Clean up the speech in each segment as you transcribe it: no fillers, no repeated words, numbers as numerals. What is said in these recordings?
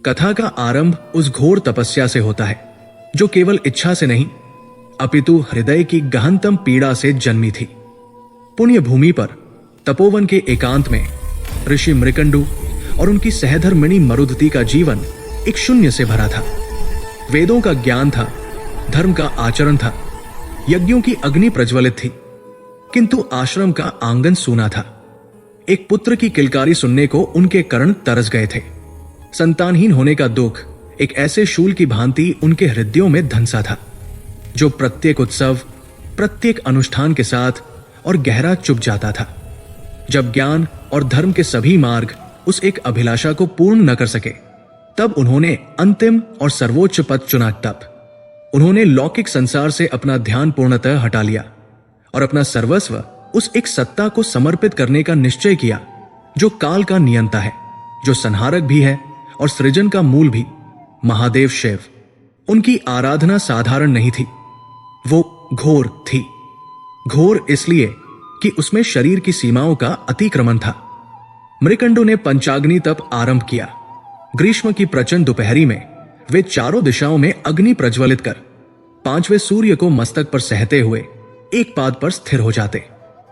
कथा का आरंभ उस घोर तपस्या से होता है जो केवल इच्छा से नहीं अपितु हृदय की गहनतम पीड़ा से जन्मी थी। पुण्य भूमि पर तपोवन के एकांत में ऋषि मृकंडु और उनकी सहधर्मिणी मरुधति का जीवन एक शून्य से भरा था। वेदों का ज्ञान था, धर्म का आचरण था, यज्ञों की अग्नि प्रज्वलित थी, किंतु आश्रम का आंगन सूना था। एक पुत्र की किलकारी सुनने को उनके कर्ण तरस गए थे। संतानहीन होने का दुख एक ऐसे शूल की भांति उनके हृदयों में धंसा था जो प्रत्येक उत्सव, प्रत्येक अनुष्ठान के साथ और गहरा चुभ जाता था। जब ज्ञान और धर्म के सभी मार्ग उस एक अभिलाषा को पूर्ण न कर सके, तब उन्होंने अंतिम और सर्वोच्च पद चुना। तब उन्होंने लौकिक संसार से अपना ध्यान पूर्णतः हटा लिया और अपना सर्वस्व उस एक सत्ता को समर्पित करने का निश्चय किया जो काल का नियंता है, जो संहारक भी है और सृजन का मूल भी, महादेव शिव। उनकी आराधना साधारण नहीं थी, वो घोर थी। घोर इसलिए कि उसमें शरीर की सीमाओं का अतिक्रमण था। मृकंडु ने पंचाग्नि तप आरंभ किया। ग्रीष्म की प्रचंड दोपहरी में वे चारों दिशाओं में अग्नि प्रज्वलित कर पांचवें सूर्य को मस्तक पर सहते हुए एक पाद पर स्थिर हो जाते।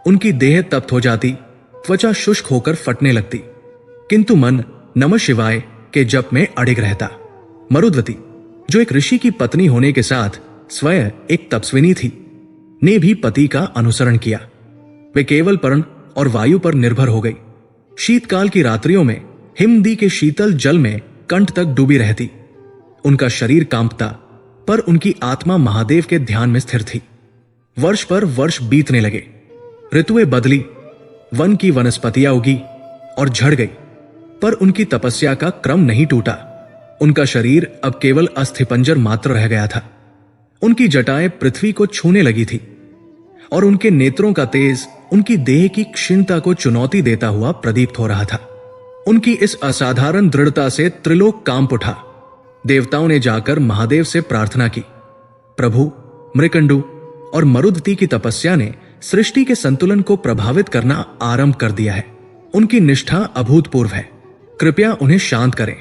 उनकी देह तप्त हो जाती, त्वचा शुष्क होकर फटने लगती, किंतु मन नमः शिवाय के जप में अडिग रहता। मरुद्वती, जो एक ऋषि की पत्नी होने के साथ स्वयं एक तपस्विनी थी, ने भी पति का अनुसरण किया। वे केवल पर्ण और वायु पर निर्भर हो गई। शीतकाल की रात्रियों में हिमदी के शीतल जल में कंठ तक डूबी रहती। उनका शरीर कांपता, पर उनकी आत्मा महादेव के ध्यान में स्थिर थी। वर्ष पर वर्ष बीतने लगे, ऋतुएं बदली, वन की वनस्पतियां उगी और झड़ गई, पर उनकी तपस्या का क्रम नहीं टूटा। उनका शरीर अब केवल अस्थिपंजर मात्र रह गया था। उनकी जटाएं पृथ्वी को छूने लगी थी और उनके नेत्रों का तेज उनकी देह की क्षीणता को चुनौती देता हुआ प्रदीप्त हो रहा था। उनकी इस असाधारण दृढ़ता से त्रिलोक कांप उठा। देवताओं ने जाकर महादेव से प्रार्थना की, प्रभु, मृकंडु और मरुधति की तपस्या ने सृष्टि के संतुलन को प्रभावित करना आरंभ कर दिया है। उनकी निष्ठा अभूतपूर्व है, कृपया उन्हें शांत करें।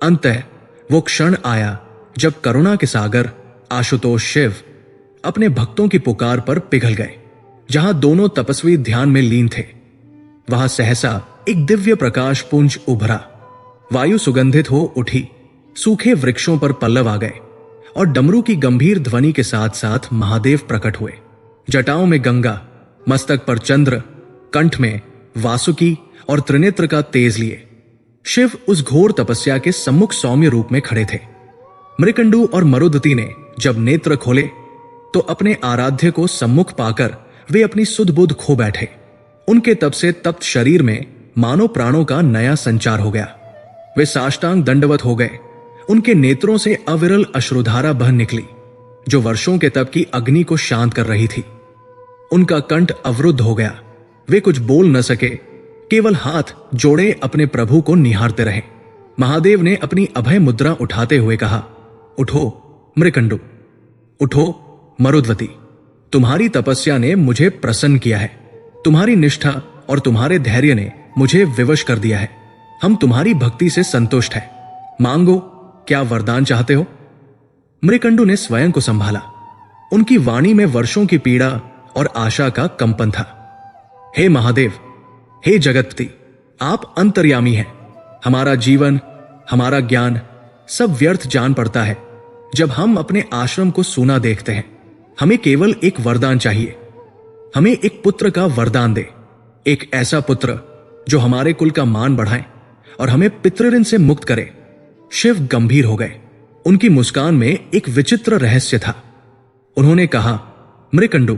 अंततः वो क्षण आया जब करुणा के सागर आशुतोष शिव अपने भक्तों की पुकार पर पिघल गए। जहां दोनों तपस्वी ध्यान में लीन थे, वहां सहसा एक दिव्य प्रकाश पुंज उभरा। वायु सुगंधित हो उठी, सूखे वृक्षों पर पल्लव आ गए और डमरू की गंभीर ध्वनि के साथ साथ महादेव प्रकट हुए। जटाओं में गंगा, मस्तक पर चंद्र, कंठ में वासुकी और त्रिनेत्र का तेज लिए शिव उस घोर तपस्या के सम्मुख सौम्य रूप में खड़े थे। मृकंडु और मरुधति ने जब नेत्र खोले तो अपने आराध्य को सम्मुख पाकर वे अपनी सुध बुध खो बैठे। उनके तप से तप्त शरीर में मानो प्राणों का नया संचार हो गया। वे साष्टांग दंडवत हो गए। उनके नेत्रों से अविरल अश्रुधारा बह निकली जो वर्षों के तप की अग्नि को शांत कर रही थी। उनका कंठ अवरुद्ध हो गया। वे कुछ बोल न सके, केवल हाथ जोड़े अपने प्रभु को निहारते रहे। महादेव ने अपनी अभय मुद्रा उठाते हुए कहा, उठो मृकंडु, उठो मरुद्वती, तुम्हारी तपस्या ने मुझे प्रसन्न किया है। तुम्हारी निष्ठा और तुम्हारे धैर्य ने मुझे विवश कर दिया है। हम तुम्हारी भक्ति से संतुष्ट हैं। मांगो, क्या वरदान चाहते हो? मृकंडु ने स्वयं को संभाला। उनकी वाणी में वर्षों की पीड़ा और आशा का कंपन था। हे महादेव, हे जगतपति, आप अंतर्यामी हैं। हमारा जीवन, हमारा ज्ञान सब व्यर्थ जान पड़ता है जब हम अपने आश्रम को सूना देखते हैं। हमें केवल एक वरदान चाहिए। हमें एक पुत्र का वरदान दे, एक ऐसा पुत्र जो हमारे कुल का मान बढ़ाए और हमें पितृऋण से मुक्त करे। शिव गंभीर हो गए। उनकी मुस्कान में एक विचित्र रहस्य था। उन्होंने कहा, मृकंडु,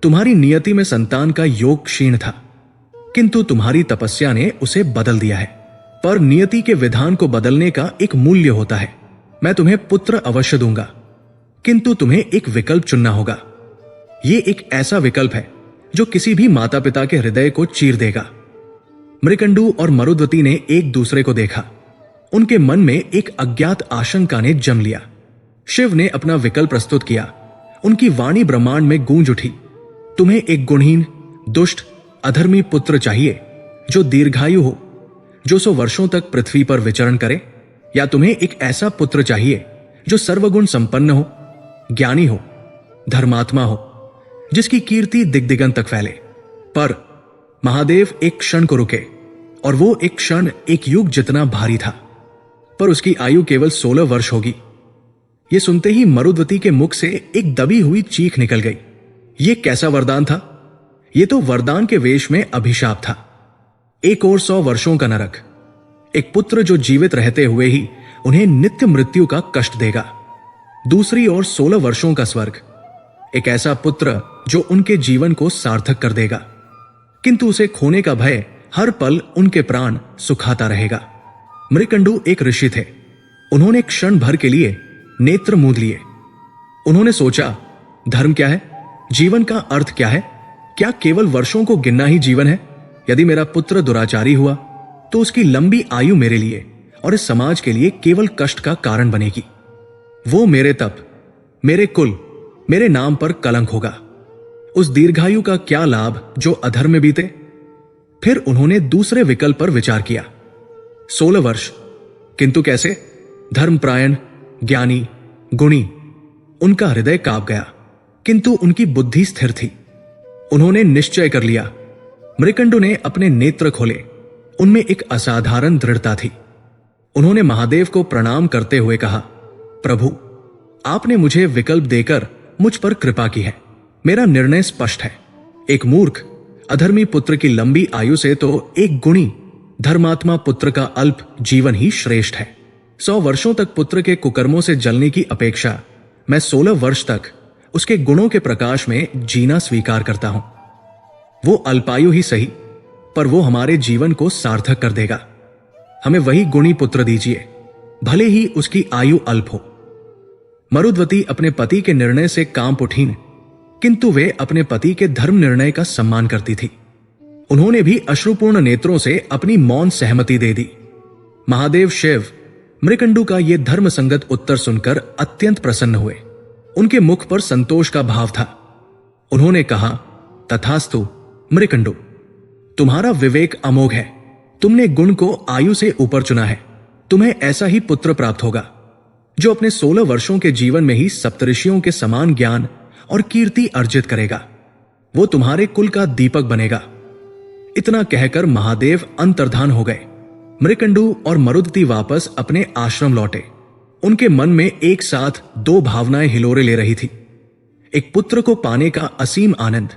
तुम्हारी नियति में संतान का योग क्षीण था, किंतु तुम्हारी तपस्या ने उसे बदल दिया है। पर नियति के विधान को बदलने का एक मूल्य होता है। मैं तुम्हें पुत्र अवश्य दूंगा, किंतु तुम्हें एक विकल्प चुनना होगा। यह एक ऐसा विकल्प है जो किसी भी माता पिता के हृदय को चीर देगा। मृकंडु और मरुद्वती ने एक दूसरे को देखा। उनके मन में एक अज्ञात आशंका ने जन्म लिया। शिव ने अपना विकल्प प्रस्तुत किया। उनकी वाणी ब्रह्मांड में गूंज उठी। तुम्हें एक गुणहीन, दुष्ट, अधर्मी पुत्र चाहिए जो दीर्घायु हो, जो 100 वर्षों तक पृथ्वी पर विचरण करे। या तुम्हें एक ऐसा पुत्र चाहिए जो सर्वगुण संपन्न हो, ज्ञानी हो, धर्मात्मा हो, जिसकी कीर्ति दिग्दिगंत तक फैले। पर महादेव एक क्षण को रुके, और वो एक क्षण एक युग जितना भारी था। पर उसकी आयु केवल 16 वर्ष होगी। ये सुनते ही मरुद्वती के मुख से एक दबी हुई चीख निकल गई। ये कैसा वरदान था? ये तो वरदान के वेश में अभिशाप था। एक और 100 वर्षों का नरक, एक पुत्र जो जीवित रहते हुए ही उन्हें नित्य मृत्यु का कष्ट देगा। दूसरी ओर 16 वर्षों का स्वर्ग, एक ऐसा पुत्र जो उनके जीवन को सार्थक कर देगा, किंतु उसे खोने का भय हर पल उनके प्राण सुखाता रहेगा। मृकंडू एक ऋषि थे। उन्होंने क्षण भर के लिए नेत्र मूंद लिए। उन्होंने सोचा, धर्म क्या है? जीवन का अर्थ क्या है? क्या केवल वर्षों को गिनना ही जीवन है? यदि मेरा पुत्र दुराचारी हुआ तो उसकी लंबी आयु मेरे लिए और इस समाज के लिए केवल कष्ट का कारण बनेगी। वो मेरे तप, मेरे कुल, मेरे नाम पर कलंक होगा। उस दीर्घायु का क्या लाभ जो अधर्म में बीते? फिर उन्होंने दूसरे विकल्प पर विचार किया। 16 वर्ष, किंतु कैसे? धर्मप्रायण, ज्ञानी, गुणी, उनका हृदय कांप गया, किंतु उनकी बुद्धि स्थिर थी। उन्होंने निश्चय कर लिया। मृकंडू ने अपने नेत्र खोले। उनमें एक असाधारण दृढ़ता थी। उन्होंने महादेव को प्रणाम करते हुए कहा, प्रभु, आपने मुझे विकल्प देकर मुझ पर कृपा की है। मेरा निर्णय स्पष्ट है। एक मूर्ख अधर्मी पुत्र की लंबी आयु से तो एक गुणी धर्मात्मा पुत्र का अल्प जीवन ही श्रेष्ठ है। 100 वर्षों तक पुत्र के कुकर्मों से जलने की अपेक्षा मैं 16 वर्ष तक उसके गुणों के प्रकाश में जीना स्वीकार करता हूं। वो अल्पायु ही सही, पर वो हमारे जीवन को सार्थक कर देगा। हमें वही गुणी पुत्र दीजिए, भले ही उसकी आयु अल्प हो। मरुद्वती अपने पति के निर्णय से कांप उठीं, किंतु वे अपने पति के धर्म निर्णय का सम्मान करती थी। उन्होंने भी अश्रुपूर्ण नेत्रों से अपनी मौन सहमति दे दी। महादेव शिव मृकंडू का यह धर्म संगत उत्तर सुनकर अत्यंत प्रसन्न हुए। उनके मुख पर संतोष का भाव था। उन्होंने कहा, तथास्तु मृकंडू, तुम्हारा विवेक अमोघ है। तुमने गुण को आयु से ऊपर चुना है। तुम्हें ऐसा ही पुत्र प्राप्त होगा जो अपने 16 वर्षों के जीवन में ही सप्तऋषियों के समान ज्ञान और कीर्ति अर्जित करेगा। वो तुम्हारे कुल का दीपक बनेगा। इतना कहकर महादेव अंतर्धान हो गए। मृकंडू और मरुद्वती वापस अपने आश्रम लौटे। उनके मन में एक साथ 2 भावनाएं हिलोरे ले रही थी। एक पुत्र को पाने का असीम आनंद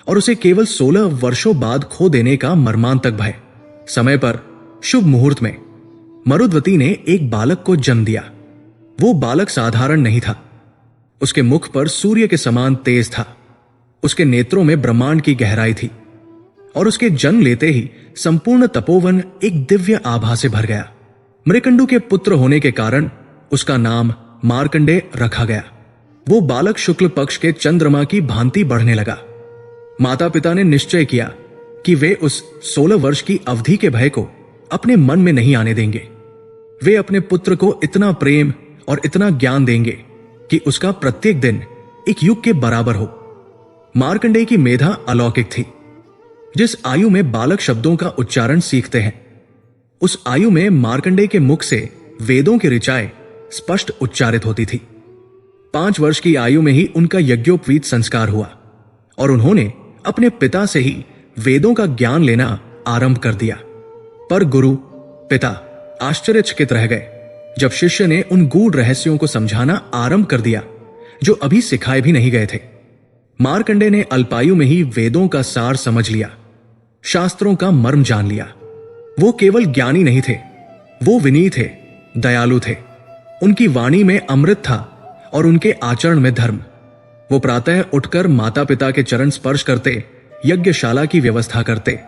और उसे केवल 16 वर्षों बाद खो देने का मर्मांतक भय। समय पर शुभ मुहूर्त में मरुद्वती ने एक बालक को जन्म दिया। वो बालक साधारण नहीं था। उसके मुख पर सूर्य के समान तेज था। उसके नेत्रों में ब्रह्मांड की गहराई थी और उसके जन्म लेते ही संपूर्ण तपोवन एक दिव्य आभा से भर गया। मृकंडू के पुत्र होने के कारण उसका नाम मार्कंडेय रखा गया। वो बालक शुक्ल पक्ष के चंद्रमा की भांति बढ़ने लगा। माता पिता ने निश्चय किया कि वे उस 16 वर्ष की अवधि के भय को अपने मन में नहीं आने देंगे। वे अपने पुत्र को इतना प्रेम और इतना ज्ञान देंगे कि उसका प्रत्येक दिन एक युग के बराबर हो। मार्कंडेय की मेधा अलौकिक थी। जिस आयु में बालक शब्दों का उच्चारण सीखते हैं, उस आयु में मार्कंडेय के मुख से वेदों की ऋचाएं स्पष्ट उच्चारित होती थी। 5 वर्ष की आयु में ही उनका यज्ञोपवीत संस्कार हुआ और उन्होंने अपने पिता से ही वेदों का ज्ञान लेना आरंभ कर दिया। पर गुरु पिता आश्चर्यचकित रह गए जब शिष्य ने उन गूढ़ रहस्यों को समझाना आरंभ कर दिया जो अभी सिखाए भी नहीं गए थे। मार्कंडेय ने अल्पायु में ही वेदों का सार समझ लिया, शास्त्रों का मर्म जान लिया। वो केवल ज्ञानी नहीं थे, वो विनीत थे, दयालु थे। उनकी वाणी में अमृत था और उनके आचरण में धर्म। वो प्रातः उठकर माता पिता के चरण स्पर्श करते, यज्ञशाला की व्यवस्था करते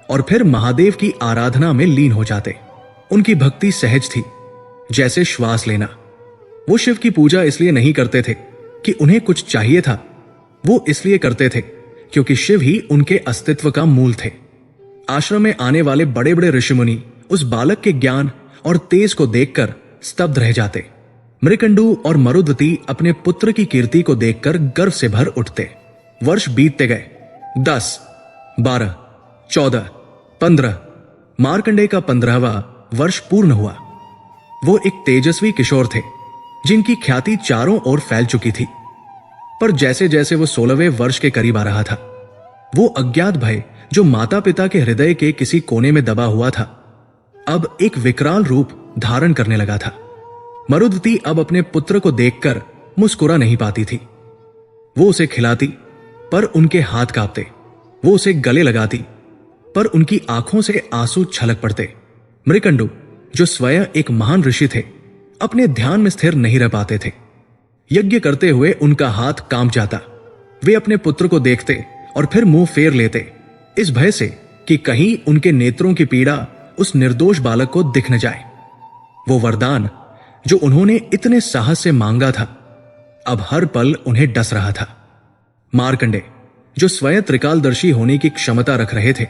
और फिर महादेव की आराधना में लीन हो जाते। उनकी भक्ति सहज थी, जैसे श्वास लेना। वो शिव की पूजा इसलिए नहीं करते थे कि उन्हें कुछ चाहिए था, वो इसलिए करते थे क्योंकि शिव ही उनके अस्तित्व का मूल थे। आश्रम में आने वाले बड़े बड़े ऋषिमुनि उस बालक के ज्ञान और तेज को देखकर स्तब्ध रह जाते। मृकंडू और मरुद्वती अपने पुत्र की कीर्ति को देखकर गर्व से भर उठते। वर्ष बीतते गए। 10, 12, 14, 15। मार्कंडेय का 15वां वर्ष पूर्ण हुआ। वो एक तेजस्वी किशोर थे जिनकी ख्याति चारों ओर फैल चुकी थी। पर जैसे जैसे वो 16वें वर्ष के करीब आ रहा था, वो अज्ञात भय जो माता पिता के हृदय के किसी कोने में दबा हुआ था, अब एक विकराल रूप धारण करने लगा था। मरुधति अब अपने पुत्र को देखकर मुस्कुरा नहीं पाती थी। वो उसे खिलाती पर उनके हाथ कांपते, वो उसे गले लगाती पर उनकी आंखों से आंसू छलक पड़ते। मृकंडु, जो स्वयं एक महान ऋषि थे, अपने ध्यान में स्थिर नहीं रह पाते थे। यज्ञ करते हुए उनका हाथ कांप जाता। वे अपने पुत्र को देखते और फिर मुंह फेर लेते, इस भय से कि कहीं उनके नेत्रों की पीड़ा उस निर्दोष बालक को दिख न जाए। वो वरदान जो उन्होंने इतने साहस से मांगा था, अब हर पल उन्हें डस रहा था। मार्कंडे, जो स्वयं त्रिकालदर्शी होने की क्षमता रख रहे थे,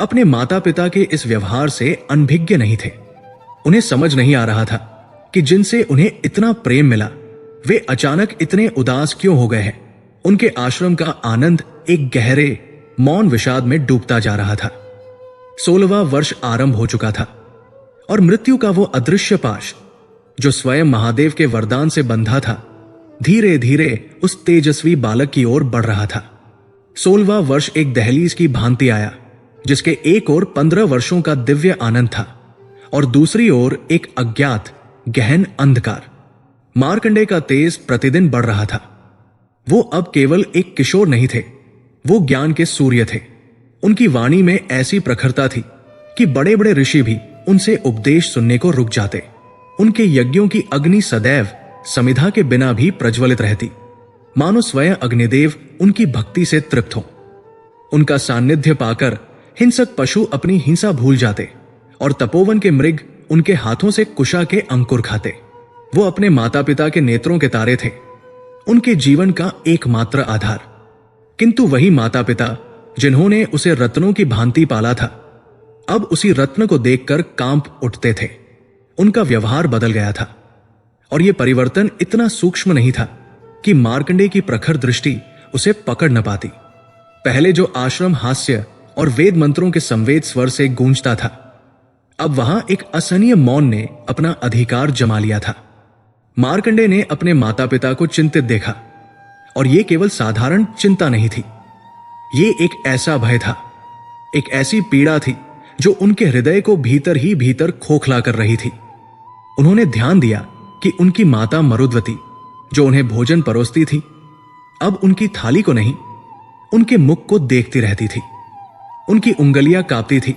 अपने माता पिता के इस व्यवहार से अनभिज्ञ नहीं थे। उन्हें समझ नहीं आ रहा था कि जिनसे उन्हें इतना प्रेम मिला, वे अचानक इतने उदास क्यों हो गए हैं। उनके आश्रम का आनंद एक गहरे मौन विषाद में डूबता जा रहा था। 16वां वर्ष आरंभ हो चुका था और मृत्यु का वो अदृश्य पाश जो स्वयं महादेव के वरदान से बंधा था, धीरे धीरे उस तेजस्वी बालक की ओर बढ़ रहा था। 16वां वर्ष एक दहलीज की भांति आया, जिसके एक ओर 15 वर्षों का दिव्य आनंद था और दूसरी ओर एक अज्ञात गहन अंधकार। मार्कंडे का तेज प्रतिदिन बढ़ रहा था। वो अब केवल एक किशोर नहीं थे, वो ज्ञान के सूर्य थे। उनकी वाणी में ऐसी प्रखरता थी कि बड़े बड़े ऋषि भी उनसे उपदेश सुनने को रुक जाते। उनके यज्ञों की अग्नि सदैव समिधा के बिना भी प्रज्वलित रहती, मानो स्वयं अग्निदेव उनकी भक्ति से तृप्त हो। उनका सान्निध्य पाकर हिंसक पशु अपनी हिंसा भूल जाते और तपोवन के मृग उनके हाथों से कुशा के अंकुर खाते। वो अपने माता पिता के नेत्रों के तारे थे, उनके जीवन का एकमात्र आधार। किंतु वही माता पिता जिन्होंने उसे रत्नों की भांति पाला था, अब उसी रत्न को देखकर कांप उठते थे। उनका व्यवहार बदल गया था और यह परिवर्तन इतना सूक्ष्म नहीं था कि मार्कंडे की प्रखर दृष्टि उसे पकड़ न पाती। पहले जो आश्रम हास्य और वेद मंत्रों के संवेद स्वर से गूंजता था, अब वहां एक असहनीय मौन ने अपना अधिकार जमा लिया था। मार्कंडे ने अपने माता पिता को चिंतित देखा और यह केवल साधारण चिंता नहीं थी, ये एक ऐसा भय था, एक ऐसी पीड़ा थी जो उनके हृदय को भीतर ही भीतर खोखला कर रही थी। उन्होंने ध्यान दिया कि उनकी माता मरुद्वती, जो उन्हें भोजन परोसती थी, अब उनकी थाली को नहीं, उनके मुख को देखती रहती थी। उनकी उंगलियां कांपती थी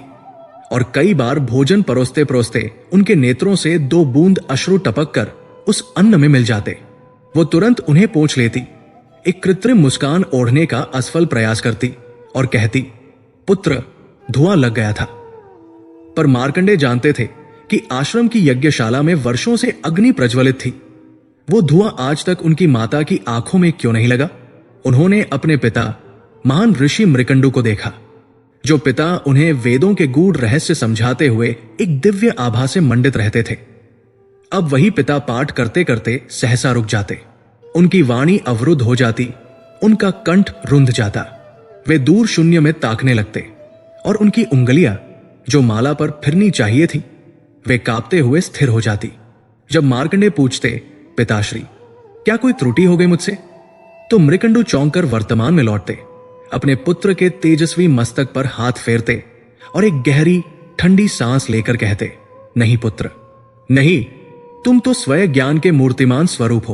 और कई बार भोजन परोसते परोसते उनके नेत्रों से 2 बूंद अश्रु टपक कर उस अन्न में मिल जाते। वो तुरंत उन्हें पोंछ लेती, एक कृत्रिम मुस्कान ओढ़ने का असफल प्रयास करती और कहती, पुत्र, धुआं लग गया था। पर मार्कंडे जानते थे कि आश्रम की यज्ञशाला में वर्षों से अग्नि प्रज्वलित थी। वो धुआं आज तक उनकी माता की आंखों में क्यों नहीं लगा? उन्होंने अपने पिता महान ऋषि मृकंडु को देखा, जो पिता उन्हें वेदों के गूढ़ रहस्य समझाते हुए एक दिव्य आभा से मंडित रहते थे। अब वही पिता पाठ करते करते सहसा रुक जाते, उनकी वाणी अवरुद्ध हो जाती, उनका कंठ रुंध जाता। वे दूर शून्य में ताकने लगते और उनकी उंगलियां जो माला पर फिरनी चाहिए थी, वे कांपते हुए स्थिर हो जाती। जब मार्कंडे पूछते, पिताश्री, क्या कोई त्रुटि हो गई मुझसे? तो मृकंडु चौंक कर वर्तमान में लौटते, अपने पुत्र के तेजस्वी मस्तक पर हाथ फेरते और एक गहरी ठंडी सांस लेकर कहते, नहीं पुत्र, नहीं, तुम तो स्वयं ज्ञान के मूर्तिमान स्वरूप हो।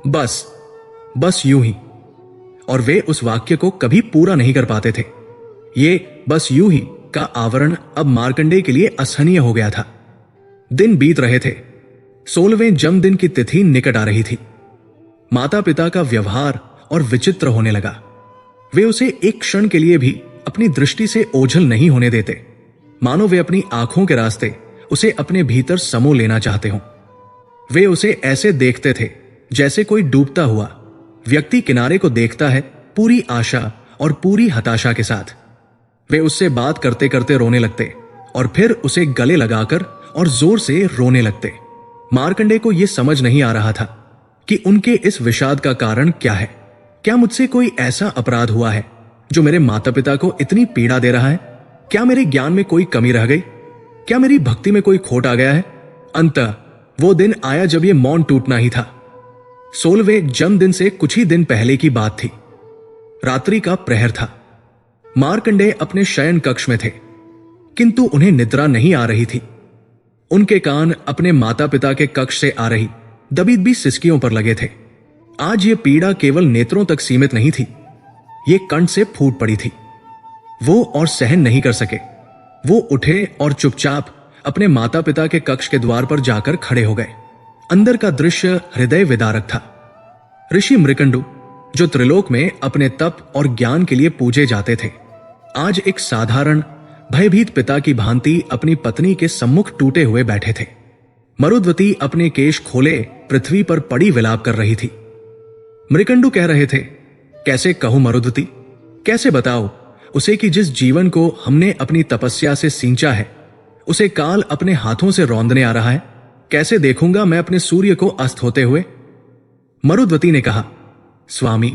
बस यूं ही। और वे उस वाक्य को कभी पूरा नहीं कर पाते थे। ये बस यूं ही का आवरण अब मार्कंडे के लिए असहनीय हो गया था। दिन बीत रहे थे, 16वें जन्मदिन की तिथि निकट आ रही थी। माता पिता का व्यवहार और विचित्र होने लगा। वे उसे एक क्षण के लिए भी अपनी दृष्टि से ओझल नहीं होने देते, मानो वे अपनी आंखों के रास्ते उसे अपने भीतर समो लेना चाहते हों। वे उसे ऐसे देखते थे जैसे कोई डूबता हुआ व्यक्ति किनारे को देखता है, पूरी आशा और पूरी हताशा के साथ। वे उससे बात करते करते रोने लगते और फिर उसे गले लगाकर और जोर से रोने लगते। मार्कंडे को यह समझ नहीं आ रहा था कि उनके इस विषाद का कारण क्या है। क्या मुझसे कोई ऐसा अपराध हुआ है जो मेरे माता पिता को इतनी पीड़ा दे रहा है? क्या मेरे ज्ञान में कोई कमी रह गई? क्या मेरी भक्ति में कोई खोट आ गया है? अंततः वो दिन आया जब ये मौन टूटना ही था। 16वें जन्मदिन से कुछ ही दिन पहले की बात थी। रात्रि का प्रहर था। मार्कंडेय अपने शयन कक्ष में थे, किंतु उन्हें निद्रा नहीं आ रही थी। उनके कान अपने माता पिता के कक्ष से आ रही दबी सिसकियों पर लगे थे। आज ये पीड़ा केवल नेत्रों तक सीमित नहीं थी, ये कंठ से फूट पड़ी थी। वो और सहन नहीं कर सके। वो उठे और चुपचाप अपने माता पिता के कक्ष के द्वार पर जाकर खड़े हो गए। अंदर का दृश्य हृदय विदारक था। ऋषि मृकंडु, जो त्रिलोक में अपने तप और ज्ञान के लिए पूजे जाते थे, आज एक साधारण भयभीत पिता की भांति अपनी पत्नी के सम्मुख टूटे हुए बैठे थे। मरुद्वती अपने केश खोले पृथ्वी पर पड़ी विलाप कर रही थी। मृकंडु कह रहे थे, कैसे कहूं मरुद्वती, कैसे बताओ उसे कि जिस जीवन को हमने अपनी तपस्या से सींचा है, उसे काल अपने हाथों से रौंदने आ रहा है। कैसे देखूंगा मैं अपने सूर्य को अस्त होते हुए। मरुद्वती ने कहा, स्वामी,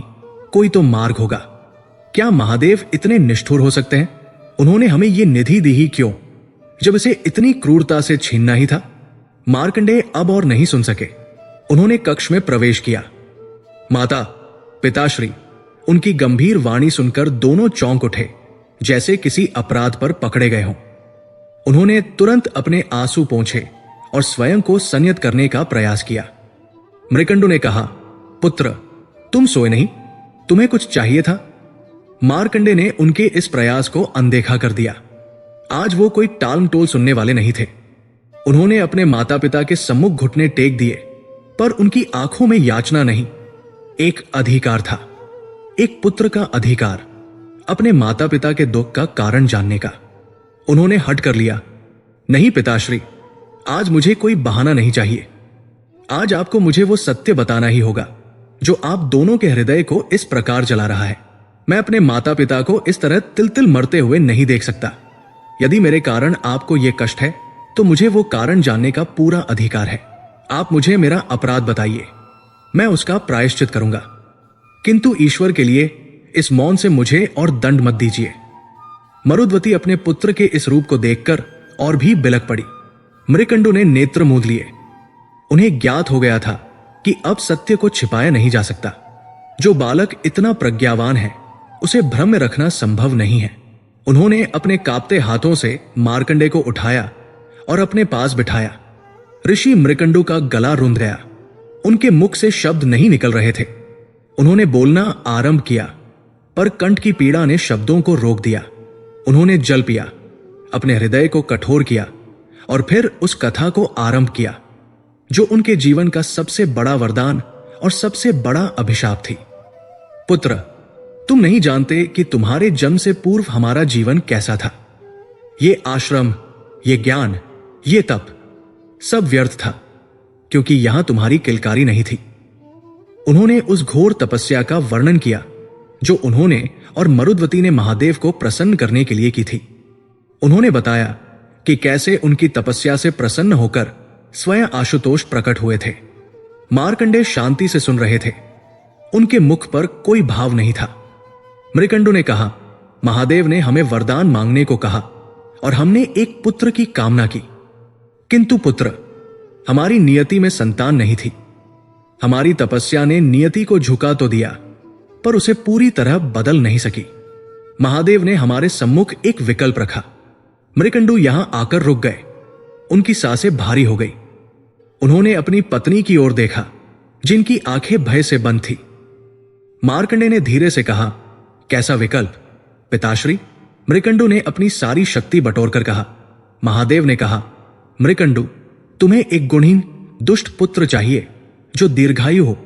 कोई तो मार्ग होगा। क्या महादेव इतने निष्ठुर हो सकते हैं? उन्होंने हमें ये निधि दी ही क्यों, जब इसे इतनी क्रूरता से छीनना ही था? मार्कंडेय अब और नहीं सुन सके। उन्होंने कक्ष में प्रवेश किया। माता, पिताश्री, उनकी गंभीर वाणी सुनकर दोनों चौंक उठे, जैसे किसी अपराध पर पकड़े गए हों। उन्होंने तुरंत अपने आंसू पोंछे और स्वयं को संयत करने का प्रयास किया। मृकंडु ने कहा, पुत्र, तुम सोए नहीं? तुम्हें कुछ चाहिए था? मार्कंडेय ने उनके इस प्रयास को अनदेखा कर दिया। आज वो कोई टालमटोल सुनने वाले नहीं थे। उन्होंने अपने माता पिता के सम्मुख घुटने टेक दिए, पर उनकी आंखों में याचना नहीं, एक अधिकार था, एक पुत्र का अधिकार, अपने माता पिता के दुख का कारण जानने का। उन्होंने हट कर लिया, नहीं पिताश्री, आज मुझे कोई बहाना नहीं चाहिए। आज आपको मुझे वो सत्य बताना ही होगा जो आप दोनों के हृदय को इस प्रकार जला रहा है। मैं अपने माता पिता को इस तरह तिल तिल मरते हुए नहीं देख सकता। यदि मेरे कारण आपको यह कष्ट है, तो मुझे वो कारण जानने का पूरा अधिकार है। आप मुझे मेरा अपराध बताइए, मैं उसका प्रायश्चित करूंगा, किंतु ईश्वर के लिए इस मौन से मुझे और दंड मत दीजिए। मरुद्वती अपने पुत्र के इस रूप को देखकर और भी बिलक पड़ी। मृकंडु ने नेत्र मूंद लिए। उन्हें ज्ञात हो गया था कि अब सत्य को छिपाया नहीं जा सकता। जो बालक इतना प्रज्ञावान है, उसे भ्रम में रखना संभव नहीं है। उन्होंने अपने कांपते हाथों से मार्कंडेय को उठाया और अपने पास बिठाया। ऋषि मृकंडु का गला रुंध गया। उनके मुख से शब्द नहीं निकल रहे थे। उन्होंने बोलना आरंभ किया, पर कंठ की पीड़ा ने शब्दों को रोक दिया। उन्होंने जल पिया, अपने हृदय को कठोर किया और फिर उस कथा को आरंभ किया जो उनके जीवन का सबसे बड़ा वरदान और सबसे बड़ा अभिशाप थी। पुत्र, तुम नहीं जानते कि तुम्हारे जन्म से पूर्व हमारा जीवन कैसा था। ये आश्रम, ये ज्ञान, ये तप, सब व्यर्थ था, क्योंकि यहां तुम्हारी किलकारी नहीं थी। उन्होंने उस घोर तपस्या का वर्णन किया जो उन्होंने और मरुद्वती ने महादेव को प्रसन्न करने के लिए की थी। उन्होंने बताया कि कैसे उनकी तपस्या से प्रसन्न होकर स्वयं आशुतोष प्रकट हुए थे। मार्कंडेय शांति से सुन रहे थे। उनके मुख पर कोई भाव नहीं था। मृकंडु ने कहा, महादेव ने हमें वरदान मांगने को कहा और हमने एक पुत्र की कामना की, किंतु पुत्र, हमारी नियति में संतान नहीं थी। हमारी तपस्या ने नियति को झुका तो दिया, पर उसे पूरी तरह बदल नहीं सकी। महादेव ने हमारे सम्मुख एक विकल्प रखा। मृकंडु यहां आकर रुक गए। उनकी सांसें भारी हो गई। उन्होंने अपनी पत्नी की ओर देखा, जिनकी आंखें भय से बंद थी। मार्कंडेय ने धीरे से कहा, कैसा विकल्प पिताश्री? मृकंडु ने अपनी सारी शक्ति बटोरकर कहा। महादेव ने कहा, मृकंडु, तुम्हें एक गुणहीन दुष्ट पुत्र चाहिए जो दीर्घायु हो,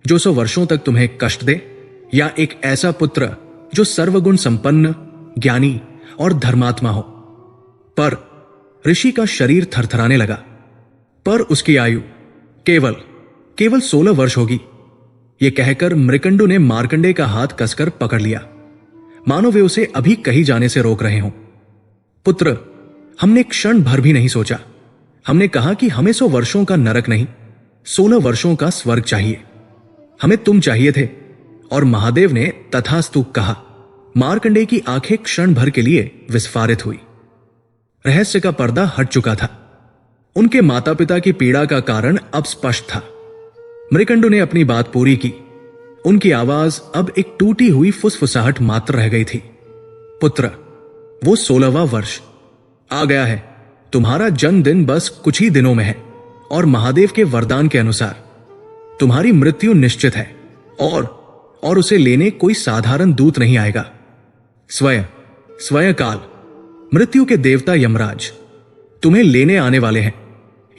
जो 100 वर्षों तक तुम्हें कष्ट दे, या एक ऐसा पुत्र जो सर्वगुण संपन्न, ज्ञानी और धर्मात्मा हो। पर ऋषि का शरीर थरथराने लगा। पर उसकी आयु केवल 16 वर्ष होगी। यह कहकर मृकंडु ने मार्कंडेय का हाथ कसकर पकड़ लिया, मानो वे उसे अभी कहीं जाने से रोक रहे हों। पुत्र, हमने क्षण भर भी नहीं सोचा। हमने कहा कि हमें 100 वर्षों का नरक नहीं, 16 वर्षों का स्वर्ग चाहिए। हमें तुम चाहिए थे। और महादेव ने तथास्तु कहा। मार्कंडेय की आंखें क्षण भर के लिए विस्फारित हुई। रहस्य का पर्दा हट चुका था। उनके माता पिता की पीड़ा का कारण अब स्पष्ट था। मृकंडू ने अपनी बात पूरी की। उनकी आवाज अब एक टूटी हुई फुसफुसाहट मात्र रह गई थी। पुत्र, वो 16वां वर्ष आ गया है। तुम्हारा जन्मदिन बस कुछ ही दिनों में है और महादेव के वरदान के अनुसार तुम्हारी मृत्यु निश्चित है और उसे लेने कोई साधारण दूत नहीं आएगा। स्वयं काल, मृत्यु के देवता यमराज तुम्हें लेने आने वाले हैं।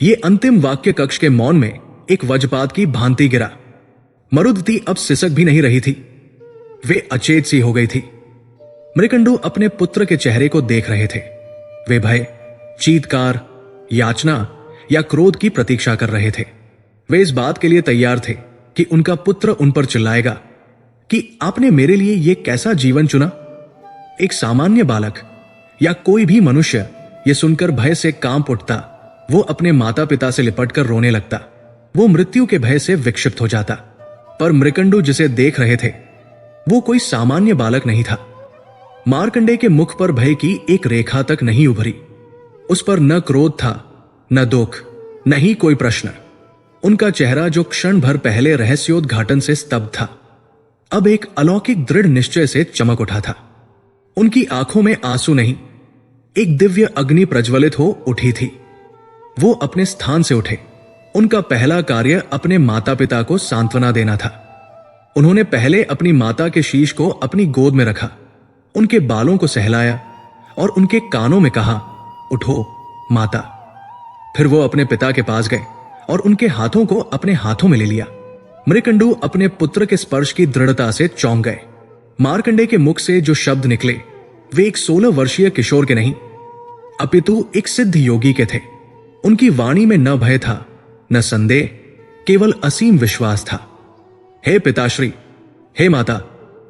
ये अंतिम वाक्य कक्ष के मौन में एक वज्रपात की भांति गिरा। मरुदती अब सिसक भी नहीं रही थी। वे अचेत सी हो गई थी। मृकंडू अपने पुत्र के चेहरे को देख रहे थे। वे भय, चीत्कार, याचना या क्रोध की प्रतीक्षा कर रहे थे। वे इस बात के लिए तैयार थे कि उनका पुत्र उन पर चिल्लाएगा कि आपने मेरे लिए यह कैसा जीवन चुना। एक सामान्य बालक या कोई भी मनुष्य यह सुनकर भय से कांप उठता। वो अपने माता पिता से लिपटकर रोने लगता। वो मृत्यु के भय से विक्षिप्त हो जाता। पर मृकंडू जिसे देख रहे थे वो कोई सामान्य बालक नहीं था। मार्कंडे के मुख पर भय की एक रेखा तक नहीं उभरी। उस पर न क्रोध था, न दुख, न ही कोई प्रश्न। उनका चेहरा जो क्षण भर पहले रहस्योद्घाटन से स्तब्ध था, अब एक अलौकिक दृढ़ निश्चय से चमक उठा था। उनकी आंखों में आंसू नहीं, एक दिव्य अग्नि प्रज्वलित हो उठी थी। वो अपने स्थान से उठे। उनका पहला कार्य अपने माता पिता को सांत्वना देना था। उन्होंने पहले अपनी माता के शीश को अपनी गोद में रखा, उनके बालों को सहलाया और उनके कानों में कहा, उठो माता। फिर वो अपने पिता के पास गए और उनके हाथों को अपने हाथों में ले लिया। मृकंडू अपने पुत्र के स्पर्श की दृढ़ता से चौंक गए। मार्कंडे के मुख से जो शब्द निकले वे एक 16 वर्षीय किशोर के नहीं अपितु एक सिद्ध योगी के थे। उनकी वाणी में न भय था, न संदेह, केवल असीम विश्वास था। हे पिताश्री, हे माता,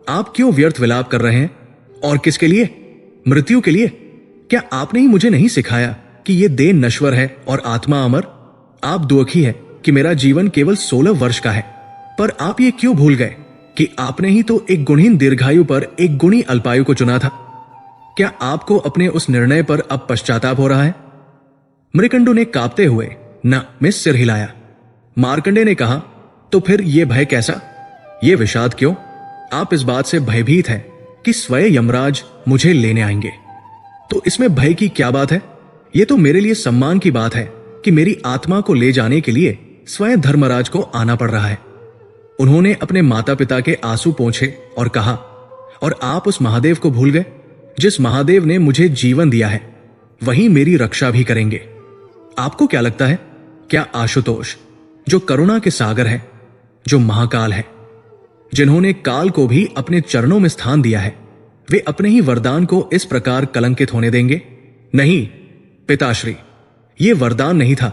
आप क्यों व्यर्थ विलाप कर रहे हैं? और किसके लिए? मृत्यु के लिए? क्या आपने ही मुझे नहीं सिखाया कि यह देह नश्वर है और आत्मा अमर? आप दुखी है कि मेरा जीवन केवल 16 वर्ष का है, पर आप ये क्यों भूल गए कि आपने ही तो एक गुणहीन दीर्घायु पर एक गुणी अल्पायु को चुना था? क्या आपको अपने उस निर्णय पर अब पश्चाताप हो रहा है? मृकंडू ने कांपते हुए न में सिर हिलाया। मार्कंडे ने कहा, तो फिर यह भय कैसा, यह विषाद क्यों? आप इस बात से भयभीत हैं कि स्वयं यमराज मुझे लेने आएंगे, तो इसमें भय की क्या बात है? यह तो मेरे लिए सम्मान की बात है कि मेरी आत्मा को ले जाने के लिए स्वयं धर्मराज को आना पड़ रहा है। उन्होंने अपने माता पिता के आंसू पोंछे और कहा, और आप उस महादेव को भूल गए? जिस महादेव ने मुझे जीवन दिया है वही मेरी रक्षा भी करेंगे। आपको क्या लगता है, क्या आशुतोष, जो करुणा के सागर है, जो महाकाल है, जिन्होंने काल को भी अपने चरणों में स्थान दिया है, वे अपने ही वरदान को इस प्रकार कलंकित होने देंगे? नहीं पिताश्री, ये वरदान नहीं था,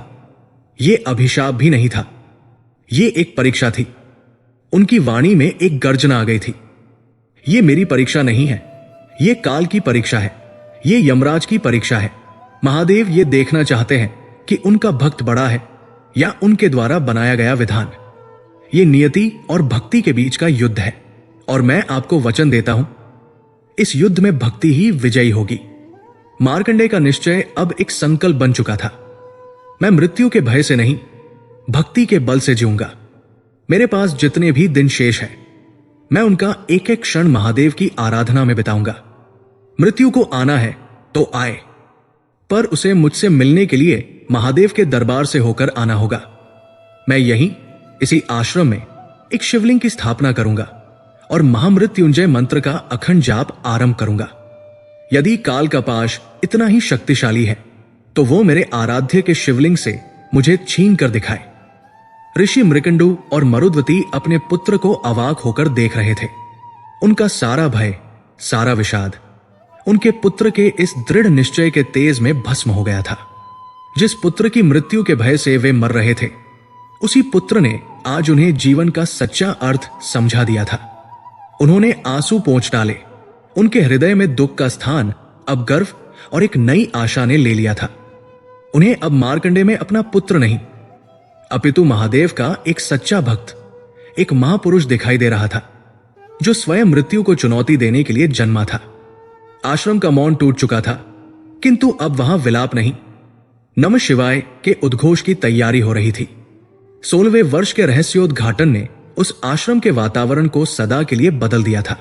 ये अभिशाप भी नहीं था, ये एक परीक्षा थी। उनकी वाणी में एक गर्जना आ गई थी। ये मेरी परीक्षा नहीं है, ये काल की परीक्षा है, ये यमराज की परीक्षा है। महादेव ये देखना चाहते हैं कि उनका भक्त बड़ा है या उनके द्वारा बनाया गया विधान। ये नियति और भक्ति के बीच का युद्ध है और मैं आपको वचन देता हूं, इस युद्ध में भक्ति ही विजयी होगी। मार्कंडे का निश्चय अब एक संकल्प बन चुका था। मैं मृत्यु के भय से नहीं, भक्ति के बल से जीऊंगा। मेरे पास जितने भी दिन शेष है मैं उनका एक एक क्षण महादेव की आराधना में बिताऊंगा। मृत्यु को आना है तो आए, पर उसे मुझसे मिलने के लिए महादेव के दरबार से होकर आना होगा। मैं यहीं इसी आश्रम में एक शिवलिंग की स्थापना करूंगा और महामृत्युंजय मंत्र का अखंड जाप आरंभ करूंगा। यदि काल का पाश इतना ही शक्तिशाली है तो वो मेरे आराध्य के शिवलिंग से मुझे छीन कर दिखाए। ऋषि मृकंडू और मरुद्वती अपने पुत्र को अवाक होकर देख रहे थे। उनका सारा भय, सारा विषाद उनके पुत्र के इस दृढ़ निश्चय के तेज में भस्म हो गया था। जिस पुत्र की मृत्यु के भय से वे मर रहे थे, उसी पुत्र ने आज उन्हें जीवन का सच्चा अर्थ समझा दिया था। उन्होंने आंसू पोंछ डाले। उनके हृदय में दुख का स्थान अब गर्व और एक नई आशा ने ले लिया था। उन्हें अब मार्कंडे में अपना पुत्र नहीं अपितु महादेव का एक सच्चा भक्त, एक महापुरुष दिखाई दे रहा था, जो स्वयं मृत्यु को चुनौती देने के लिए जन्मा था। आश्रम का मौन टूट चुका था, किंतु अब वहां विलाप नहीं, नमः शिवाय के उद्घोष की तैयारी हो रही थी। 16वें वर्ष के रहस्योद्घाटन ने उस आश्रम के वातावरण को सदा के लिए बदल दिया था।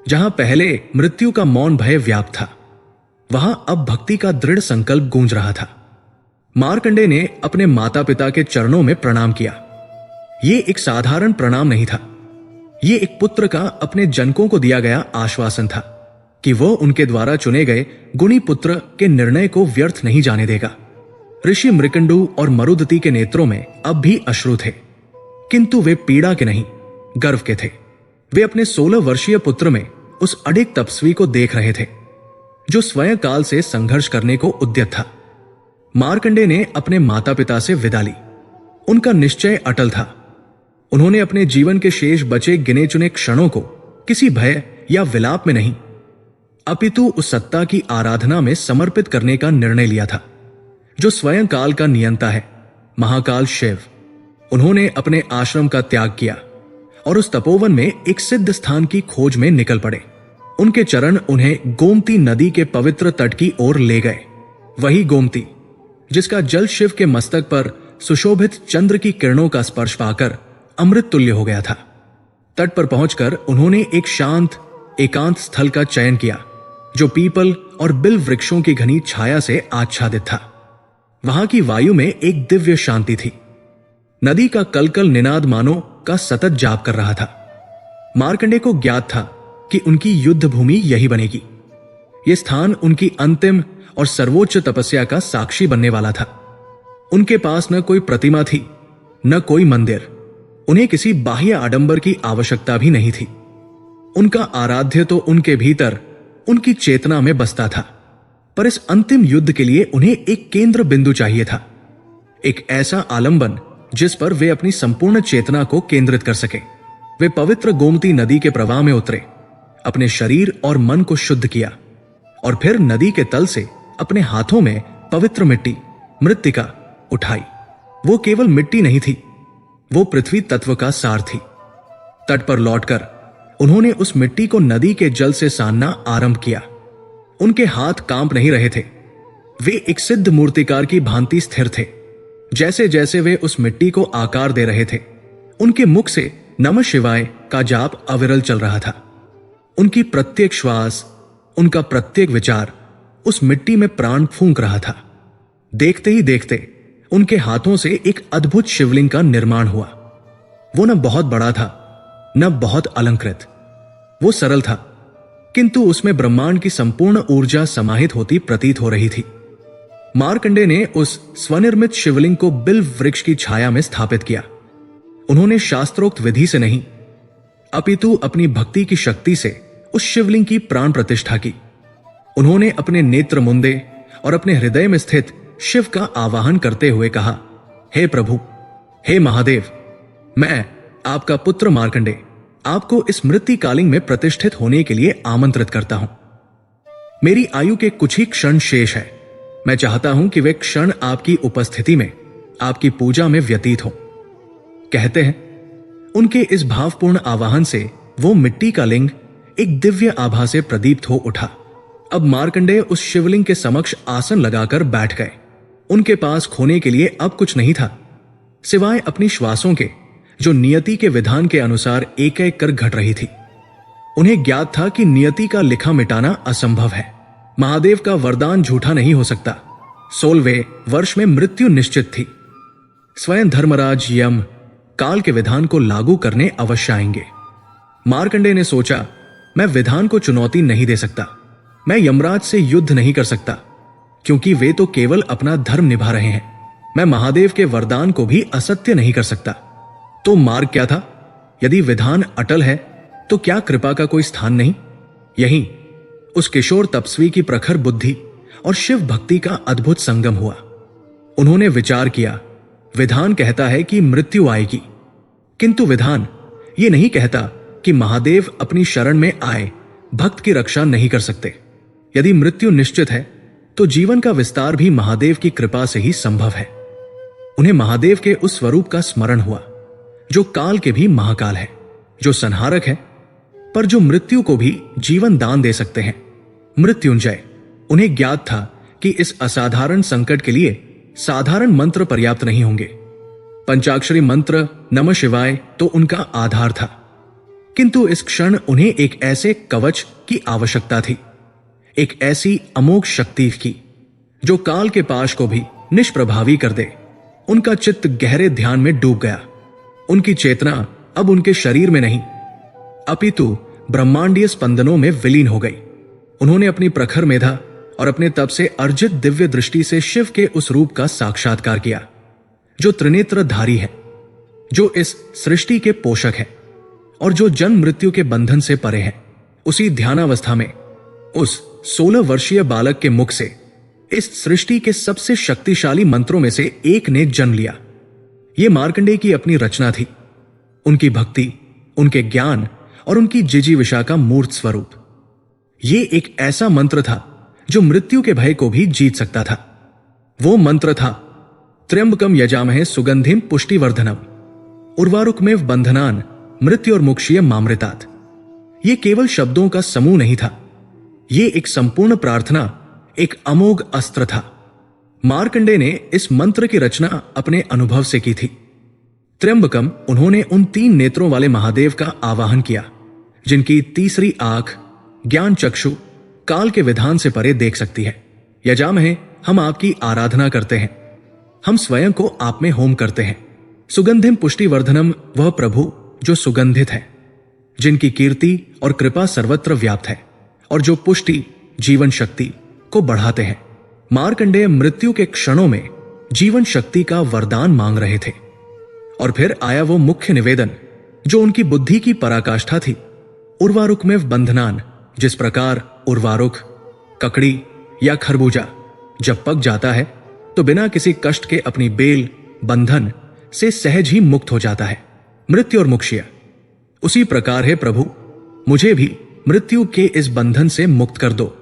जहां पहले मृत्यु का मौन भय व्याप्त था, वहां अब भक्ति का दृढ़ संकल्प गूंज रहा था। मार्कंडेय ने अपने माता पिता के चरणों में प्रणाम किया। यह एक साधारण प्रणाम नहीं था, यह एक पुत्र का अपने जनकों को दिया गया आश्वासन था कि वह उनके द्वारा चुने गए गुणी पुत्र के निर्णय को व्यर्थ नहीं जाने देगा। ऋषि मृकंडू और मरुदती के नेत्रों में अब भी अश्रु थे, किंतु वे पीड़ा के नहीं, गर्व के थे। वे अपने 16 वर्षीय पुत्र में उस अडिग तपस्वी को देख रहे थे जो स्वयं काल से संघर्ष करने को उद्यत था। मार्कंडेय ने अपने माता पिता से विदा ली। उनका निश्चय अटल था। उन्होंने अपने जीवन के शेष बचे गिने चुने क्षणों को किसी भय या विलाप में नहीं, अपितु उस सत्ता की आराधना में समर्पित करने का निर्णय लिया था जो स्वयं काल का नियंता है, महाकाल शिव। उन्होंने अपने आश्रम का त्याग किया और उस तपोवन में एक सिद्ध स्थान की खोज में निकल पड़े। उनके चरण उन्हें गोमती नदी के पवित्र तट की ओर ले गए। वही गोमती जिसका जल शिव के मस्तक पर सुशोभित चंद्र की किरणों का स्पर्श पाकर अमृत तुल्य हो गया था। तट पर पहुंचकर उन्होंने एक शांत एकांत स्थल का चयन किया जो पीपल और बिल वृक्षों की घनी छाया से आच्छादित था। वहां की वायु में एक दिव्य शांति थी। नदी का कलकल निनाद मानो का सतत जाप कर रहा था। मार्कंडेय को ज्ञात था कि उनकी युद्ध भूमि यही बनेगी। यह स्थान उनकी अंतिम और सर्वोच्च तपस्या का साक्षी बनने वाला था। उनके पास न कोई प्रतिमा थी, न कोई मंदिर। उन्हें किसी बाह्य आडंबर की आवश्यकता भी नहीं थी। उनका आराध्य तो उनके भीतर, उनकी चेतना में बसता था। पर इस अंतिम युद्ध के लिए उन्हें एक केंद्र बिंदु चाहिए था, एक ऐसा आलंबन जिस पर वे अपनी संपूर्ण चेतना को केंद्रित कर सके। वे पवित्र गोमती नदी के प्रवाह में उतरे, अपने शरीर और मन को शुद्ध किया और फिर नदी के तल से अपने हाथों में पवित्र मिट्टी, मृत्तिका उठाई। वो केवल मिट्टी नहीं थी, वो पृथ्वी तत्व का सार थी। तट पर लौटकर उन्होंने उस मिट्टी को नदी के जल से सानना आरंभ किया। उनके हाथ कांप नहीं रहे थे, वे एक सिद्ध मूर्तिकार की भांति स्थिर थे। जैसे जैसे वे उस मिट्टी को आकार दे रहे थे, उनके मुख से नमः शिवाय का जाप अविरल चल रहा था। उनकी प्रत्येक श्वास, उनका प्रत्येक विचार उस मिट्टी में प्राण फूंक रहा था। देखते ही देखते उनके हाथों से एक अद्भुत शिवलिंग का निर्माण हुआ। वो न बहुत बड़ा था, न बहुत अलंकृत। वो सरल था, किंतु उसमें ब्रह्मांड की संपूर्ण ऊर्जा समाहित होती प्रतीत हो रही थी। मार्कंडेय ने उस स्वनिर्मित शिवलिंग को बिल्व वृक्ष की छाया में स्थापित किया। उन्होंने शास्त्रोक्त विधि से नहीं, अपितु अपनी भक्ति की शक्ति से उस शिवलिंग की प्राण प्रतिष्ठा की। उन्होंने अपने नेत्र मुंदे और अपने हृदय में स्थित शिव का आवाहन करते हुए कहा, हे प्रभु, हे महादेव, मैं आपका पुत्र मार्कंडेय आपको इस मृत्युकालिंग में प्रतिष्ठित होने के लिए आमंत्रित करता हूं। मेरी आयु के कुछ ही क्षण शेष है। मैं चाहता हूं कि वे क्षण आपकी उपस्थिति में, आपकी पूजा में व्यतीत हो। कहते हैं, उनके इस भावपूर्ण आवाहन से वो मिट्टी का लिंग एक दिव्य आभा से प्रदीप्त हो उठा। अब मार्कंडेय उस शिवलिंग के समक्ष आसन लगाकर बैठ गए। उनके पास खोने के लिए अब कुछ नहीं था, सिवाय अपनी श्वासों के, जो नियति के विधान के अनुसार एक एक कर घट रही थी। उन्हें ज्ञात था कि नियति का लिखा मिटाना असंभव है। महादेव का वरदान झूठा नहीं हो सकता। 16वें वर्ष में मृत्यु निश्चित थी। स्वयं धर्मराज यम काल के विधान को लागू करने अवश्य आएंगे। मार्कंडेय ने सोचा, मैं विधान को चुनौती नहीं दे सकता, मैं यमराज से युद्ध नहीं कर सकता, क्योंकि वे तो केवल अपना धर्म निभा रहे हैं। मैं महादेव के वरदान को भी असत्य नहीं कर सकता। तो मार्ग क्या था? यदि विधान अटल है तो क्या कृपा का कोई स्थान नहीं? यहीं उस किशोर तपस्वी की प्रखर बुद्धि और शिव भक्ति का अद्भुत संगम हुआ। उन्होंने विचार किया, विधान कहता है कि मृत्यु आएगी, किंतु विधान ये नहीं कहता कि महादेव अपनी शरण में आए भक्त की रक्षा नहीं कर सकते। यदि मृत्यु निश्चित है तो जीवन का विस्तार भी महादेव की कृपा से ही संभव है। उन्हें महादेव के उस स्वरूप का स्मरण हुआ जो काल के भी महाकाल है, जो संहारक है, पर जो मृत्यु को भी जीवन दान दे सकते हैं। मृत्युंजय। उन्हें ज्ञात था कि इस असाधारण संकट के लिए साधारण मंत्र पर्याप्त नहीं होंगे। पंचाक्षरी मंत्र नमः शिवाय तो उनका आधार था, किंतु इस क्षण उन्हें एक ऐसे कवच की आवश्यकता थी, एक ऐसी अमोघ शक्ति की जो काल के पाश को भी निष्प्रभावी कर दे। उनका चित्त गहरे ध्यान में डूब गया। उनकी चेतना अब उनके शरीर में नहीं अपितु ब्रह्मांडीय स्पंदनों में विलीन हो गई। उन्होंने अपनी प्रखर मेधा और अपने तप से अर्जित दिव्य दृष्टि से शिव के उस रूप का साक्षात्कार किया जो त्रिनेत्रधारी है, जो इस सृष्टि के पोषक है और जो जन्म मृत्यु के बंधन से परे है। उसी ध्यानावस्था में उस 16 वर्षीय बालक के मुख से इस सृष्टि के सबसे शक्तिशाली मंत्रों में से एक ने जन्म लिया। यह मार्कंडेय की अपनी रचना थी, उनकी भक्ति, उनके ज्ञान और उनकी जिजीविषा का मूर्त स्वरूप। यह एक ऐसा मंत्र था जो मृत्यु के भय को भी जीत सकता था। वो मंत्र था त्र्यंबकम यजामहे सुगंधिम पुष्टिवर्धनम उर्वारुकमेव बंधनान मृत्यु और मुक्षीय मामृतात्। यह केवल शब्दों का समूह नहीं था, यह एक संपूर्ण प्रार्थना, एक अमोघ अस्त्र था। मार्कंडेय ने इस मंत्र की रचना अपने अनुभव से की थी। त्र्यंबकम उन्होंने उन 3 नेत्रों वाले महादेव का आवाहन किया जिनकी तीसरी आंख ज्ञान चक्षु काल के विधान से परे देख सकती है। यजामहे, हम आपकी आराधना करते हैं, हम स्वयं को आप में होम करते हैं। सुगंधिम पुष्टिवर्धनम, वह प्रभु जो सुगंधित है, जिनकी कीर्ति और कृपा सर्वत्र व्याप्त है और जो पुष्टि जीवन शक्ति को बढ़ाते हैं। मार्कंडेय मृत्यु के क्षणों में जीवन शक्ति का वरदान मांग रहे थे। और फिर आया वो मुख्य निवेदन जो उनकी बुद्धि की पराकाष्ठा थी। उर्वारुक में बंधनान, जिस प्रकार उर्वारुक, ककड़ी या खरबूजा जब पक जाता है तो बिना किसी कष्ट के अपनी बेल बंधन से सहज ही मुक्त हो जाता है, मृत्यु और मुक्षीय, उसी प्रकार है प्रभु, मुझे भी मृत्यु के इस बंधन से मुक्त कर दो।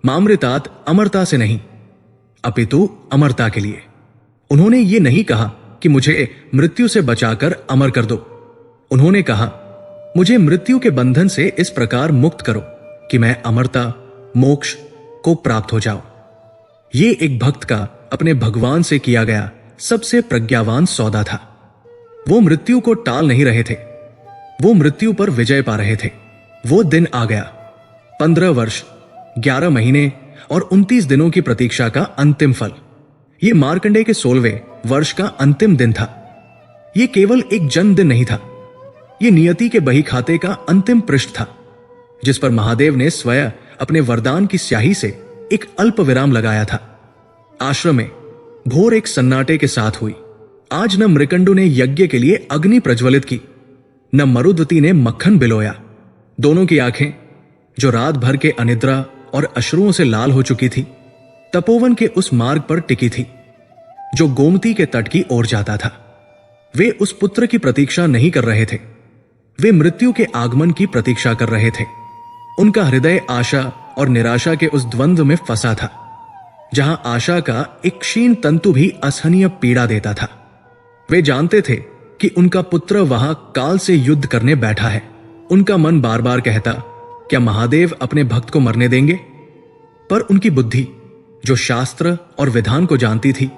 मामृतात्, अमरता से नहीं अपितु अमरता के लिए। उन्होंने ये नहीं कहा कि मुझे मृत्यु से बचाकर अमर कर दो, उन्होंने कहा मुझे मृत्यु के बंधन से इस प्रकार मुक्त करो कि मैं अमरता मोक्ष को प्राप्त हो जाऊं। ये एक भक्त का अपने भगवान से किया गया सबसे प्रज्ञावान सौदा था। वो मृत्यु को टाल नहीं रहे थे, वो मृत्यु पर विजय पा रहे थे। वो दिन आ गया, 15 वर्ष 11 महीने और 29 दिनों की प्रतीक्षा का अंतिम फल। यह मार्कंडेय के 16वें वर्ष का अंतिम दिन था। यह केवल एक जन्मदिन नहीं था, यह नियति के बही खाते का अंतिम पृष्ठ था जिस पर महादेव ने स्वयं अपने वरदान की स्याही से एक अल्प विराम लगाया था। आश्रम में भोर एक सन्नाटे के साथ हुई। आज न मृकंडु ने यज्ञ के लिए अग्नि प्रज्वलित की, न मरुद्वती ने मक्खन बिलोया। दोनों की आंखें जो रात भर के अनिद्रा और अश्रुओं से लाल हो चुकी थी, तपोवन के उस मार्ग पर टिकी थी जो गोमती के तट की ओर जाता था। वे उस पुत्र की प्रतीक्षा नहीं कर रहे थे, वे मृत्यु के आगमन की प्रतीक्षा कर रहे थे। उनका हृदय आशा और निराशा के उस द्वंद्व में फंसा था जहां आशा का एक क्षीण तंतु भी असहनीय पीड़ा देता था। वे जानते थे कि उनका पुत्र वहां काल से युद्ध करने बैठा है। उनका मन बार बार कहता, क्या महादेव अपने भक्त को मरने देंगे? पर उनकी बुद्धि जो शास्त्र और विधान को जानती थी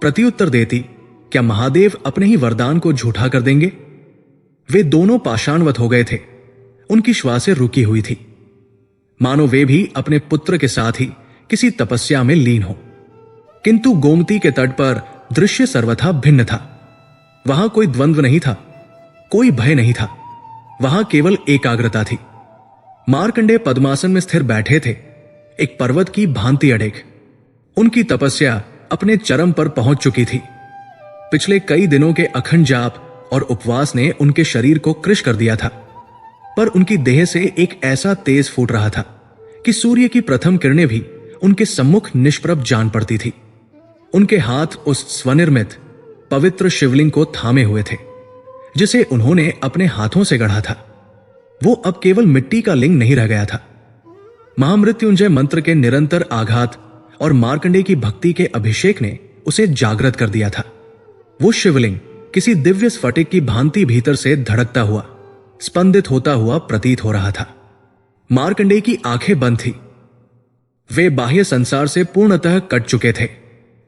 प्रत्युत्तर देती, क्या महादेव अपने ही वरदान को झूठा कर देंगे? वे दोनों पाषाणवत हो गए थे, उनकी श्वासें रुकी हुई थी, मानो वे भी अपने पुत्र के साथ ही किसी तपस्या में लीन हो। किंतु गोमती के तट पर दृश्य सर्वथा भिन्न था। वहां कोई द्वंद्व नहीं था, कोई भय नहीं था, वहां केवल एकाग्रता थी। मार्कंडेय पद्मासन में स्थिर बैठे थे, एक पर्वत की भांति अड़ेग। उनकी तपस्या अपने चरम पर पहुंच चुकी थी। पिछले कई दिनों के अखंड जाप और उपवास ने उनके शरीर को कृश कर दिया था, पर उनकी देह से एक ऐसा तेज फूट रहा था कि सूर्य की प्रथम किरणें भी उनके सम्मुख निष्प्रभ जान पड़ती थी। उनके हाथ उस स्वनिर्मित पवित्र शिवलिंग को थामे हुए थे जिसे उन्होंने अपने हाथों से गढ़ा था। वो अब केवल मिट्टी का लिंग नहीं रह गया था। महामृत्युंजय मंत्र के निरंतर आघात और मार्कंडेय की भक्ति के अभिषेक ने उसे जागृत कर दिया था। वो शिवलिंग किसी दिव्य स्फटिक की भांति भीतर से धड़कता हुआ, स्पंदित होता हुआ प्रतीत हो रहा था। मार्कंडेय की आंखें बंद थी, वे बाह्य संसार से पूर्णतः कट चुके थे।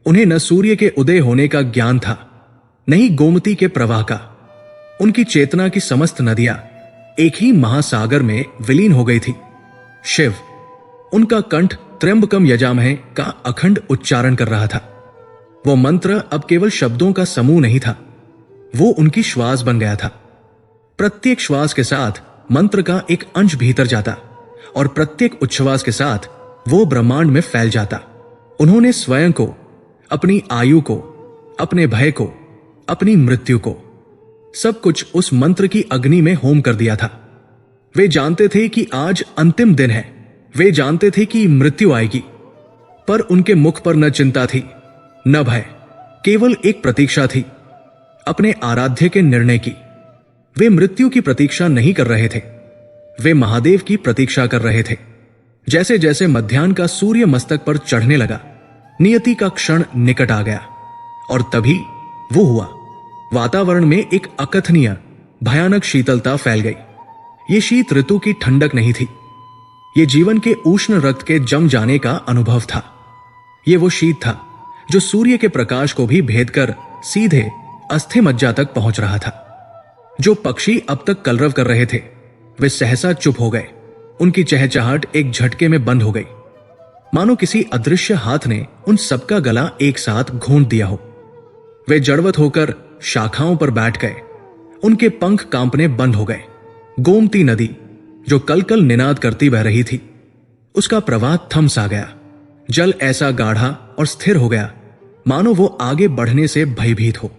उन्हें न सूर्य के उदय होने का ज्ञान था, न ही गोमती के प्रवाह का। उनकी चेतना की समस्त नदियां एक ही महासागर में विलीन हो गई थी। शिव उनका कंठ त्र्यंबकम यजामहे का अखंड उच्चारण कर रहा था। वो मंत्र अब केवल शब्दों का समूह नहीं था, वो उनकी श्वास बन गया था। प्रत्येक श्वास के साथ मंत्र का एक अंश भीतर जाता और प्रत्येक उच्छ्वास के साथ वो ब्रह्मांड में फैल जाता। उन्होंने स्वयं को, अपनी आयु को, अपने भय को, अपनी मृत्यु को, सब कुछ उस मंत्र की अग्नि में होम कर दिया था। वे जानते थे कि आज अंतिम दिन है, वे जानते थे कि मृत्यु आएगी, पर उनके मुख पर न चिंता थी न भय, केवल एक प्रतीक्षा थी, अपने आराध्य के निर्णय की। वे मृत्यु की प्रतीक्षा नहीं कर रहे थे, वे महादेव की प्रतीक्षा कर रहे थे। जैसे जैसे मध्याह्न का सूर्य मस्तक पर चढ़ने लगा, नियति का क्षण निकट आ गया और तभी वो हुआ। वातावरण में एक अकथनीय भयानक शीतलता फैल गई। ये शीत ऋतु की ठंडक नहीं थी, ये जीवन के उष्ण रक्त के जम जाने का अनुभव था। ये वो शीत था जो सूर्य के प्रकाश को भी भेद कर सीधे अस्थि मज्जा तक पहुंच रहा था। जो पक्षी अब तक कलरव कर रहे थे, वे सहसा चुप हो गए। उनकी चहचहाट एक झटके में बंद हो गई, मानो किसी अदृश्य हाथ ने उन सबका गला एक साथ घोंट दिया हो। वे जड़वत होकर शाखाओं पर बैठ गए, उनके पंख कांपने बंद हो गए। गोमती नदी जो कल कल निनाद करती बह रही थी, उसका प्रवाह थम सा गया। जल ऐसा गाढ़ा और स्थिर हो गया मानो वो आगे बढ़ने से भयभीत हो।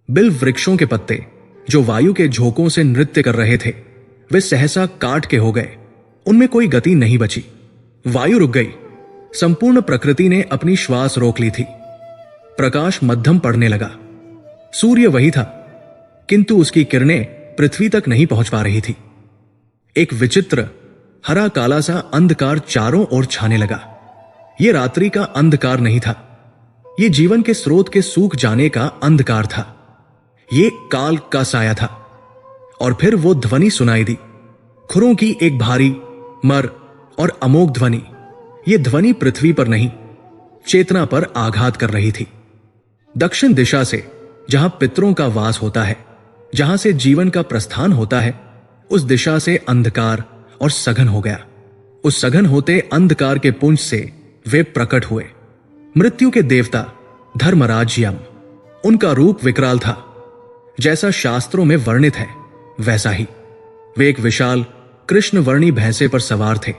बिल वृक्षों के पत्ते जो वायु के झोंकों से नृत्य कर रहे थे, वे सहसा काट के हो गए, उनमें कोई गति नहीं बची। वायु रुक गई, संपूर्ण प्रकृति ने अपनी श्वास रोक ली थी। प्रकाश मध्यम पड़ने लगा। सूर्य वही था, किंतु उसकी किरणें पृथ्वी तक नहीं पहुंच पा रही थी। एक विचित्र हरा काला सा अंधकार चारों ओर छाने लगा। यह रात्रि का अंधकार नहीं था, यह जीवन के स्रोत के सूख जाने का अंधकार था। ये काल का साया था। और फिर वो ध्वनि सुनाई दी, खुरों की एक भारी मर और अमोघ ध्वनि। यह ध्वनि पृथ्वी पर नहीं, चेतना पर आघात कर रही थी। दक्षिण दिशा से, जहां पितरों का वास होता है, जहां से जीवन का प्रस्थान होता है, उस दिशा से अंधकार और सघन हो गया। उस सघन होते अंधकार के पुंज से वे प्रकट हुए। मृत्यु के देवता धर्मराज यम। उनका रूप विकराल था, जैसा शास्त्रों में वर्णित है वैसा ही। वे एक विशाल कृष्णवर्णी भैंसे पर सवार थे,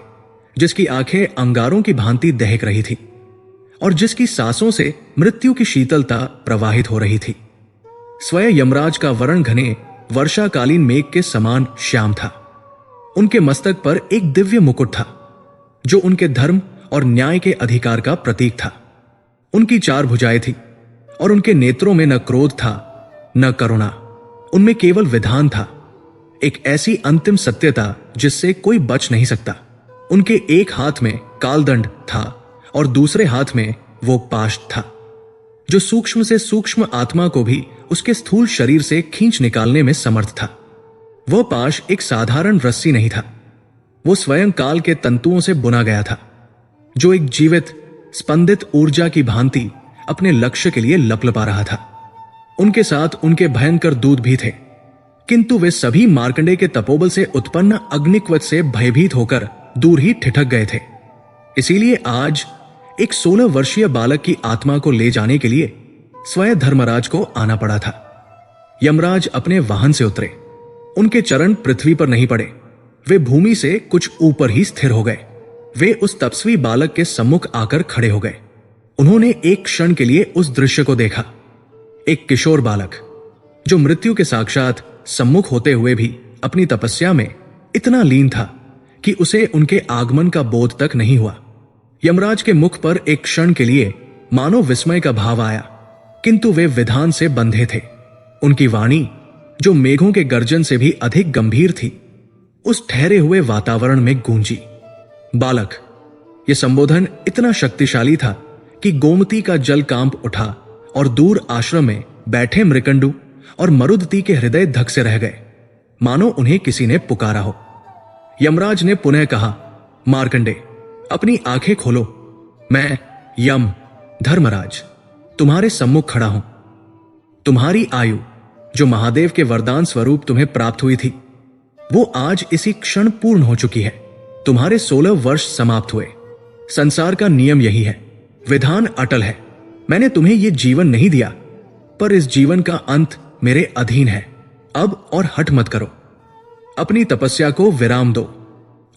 जिसकी आंखें अंगारों की भांति दहक रही थी और जिसकी सांसों से मृत्यु की शीतलता प्रवाहित हो रही थी। स्वयं यमराज का वर्ण घने वर्षाकालीन मेघ के समान श्याम था। उनके मस्तक पर एक दिव्य मुकुट था, जो उनके धर्म और न्याय के अधिकार का प्रतीक था। उनकी 4 भुजाएं थी और उनके नेत्रों में न क्रोध था न करुणा, उनमें केवल विधान था, एक ऐसी अंतिम सत्यता जिससे कोई बच नहीं सकता। उनके एक हाथ में कालदंड था और दूसरे हाथ में वो पाश था, जो सूक्ष्म से सूक्ष्म आत्मा को भी उसके स्थूल शरीर से खींच निकालने में समर्थ था। वह पाश एक साधारण रस्सी नहीं था, वो स्वयं काल के तंतुओं से बुना गया था, जो एक जीवित स्पंदित ऊर्जा की भांति अपने लक्ष्य के लिए लपलपा रहा था। उनके साथ उनके भयंकर दूत भी थे, किंतु वे सभी मार्कंडे के तपोबल से उत्पन्न अग्निक्वच से भयभीत होकर दूर ही ठिठक गए थे। इसीलिए आज एक 16 वर्षीय बालक की आत्मा को ले जाने के लिए स्वयं धर्मराज को आना पड़ा था। यमराज अपने वाहन से उतरे, उनके चरण पृथ्वी पर नहीं पड़े, वे भूमि से कुछ ऊपर ही स्थिर हो गए। वे उस तपस्वी बालक के सम्मुख आकर खड़े हो गए। उन्होंने एक क्षण के लिए उस दृश्य को देखा। एक किशोर बालक जो मृत्यु के साक्षात सम्मुख होते हुए भी अपनी तपस्या में इतना लीन था कि उसे उनके आगमन का बोध तक नहीं हुआ। यमराज के मुख पर एक क्षण के लिए मानो विस्मय का भाव आया, किंतु वे विधान से बंधे थे। उनकी वाणी, जो मेघों के गर्जन से भी अधिक गंभीर थी, उस ठहरे हुए वातावरण में गूंजी। बालक, यह संबोधन इतना शक्तिशाली था कि गोमती का जल कांप उठा और दूर आश्रम में बैठे मृकंडू और मरुदती के हृदय धक से रह गए, मानो उन्हें किसी ने पुकारा हो। यमराज ने पुनः कहा, मार्कंडे, अपनी आंखें खोलो। मैं यम धर्मराज तुम्हारे सम्मुख खड़ा हूं। तुम्हारी आयु जो महादेव के वरदान स्वरूप तुम्हें प्राप्त हुई थी, वो आज इसी क्षण पूर्ण हो चुकी है। तुम्हारे 16 वर्ष समाप्त हुए। संसार का नियम यही है, विधान अटल है। मैंने तुम्हें यह जीवन नहीं दिया, पर इस जीवन का अंत मेरे अधीन है। अब और हठ मत करो, अपनी तपस्या को विराम दो।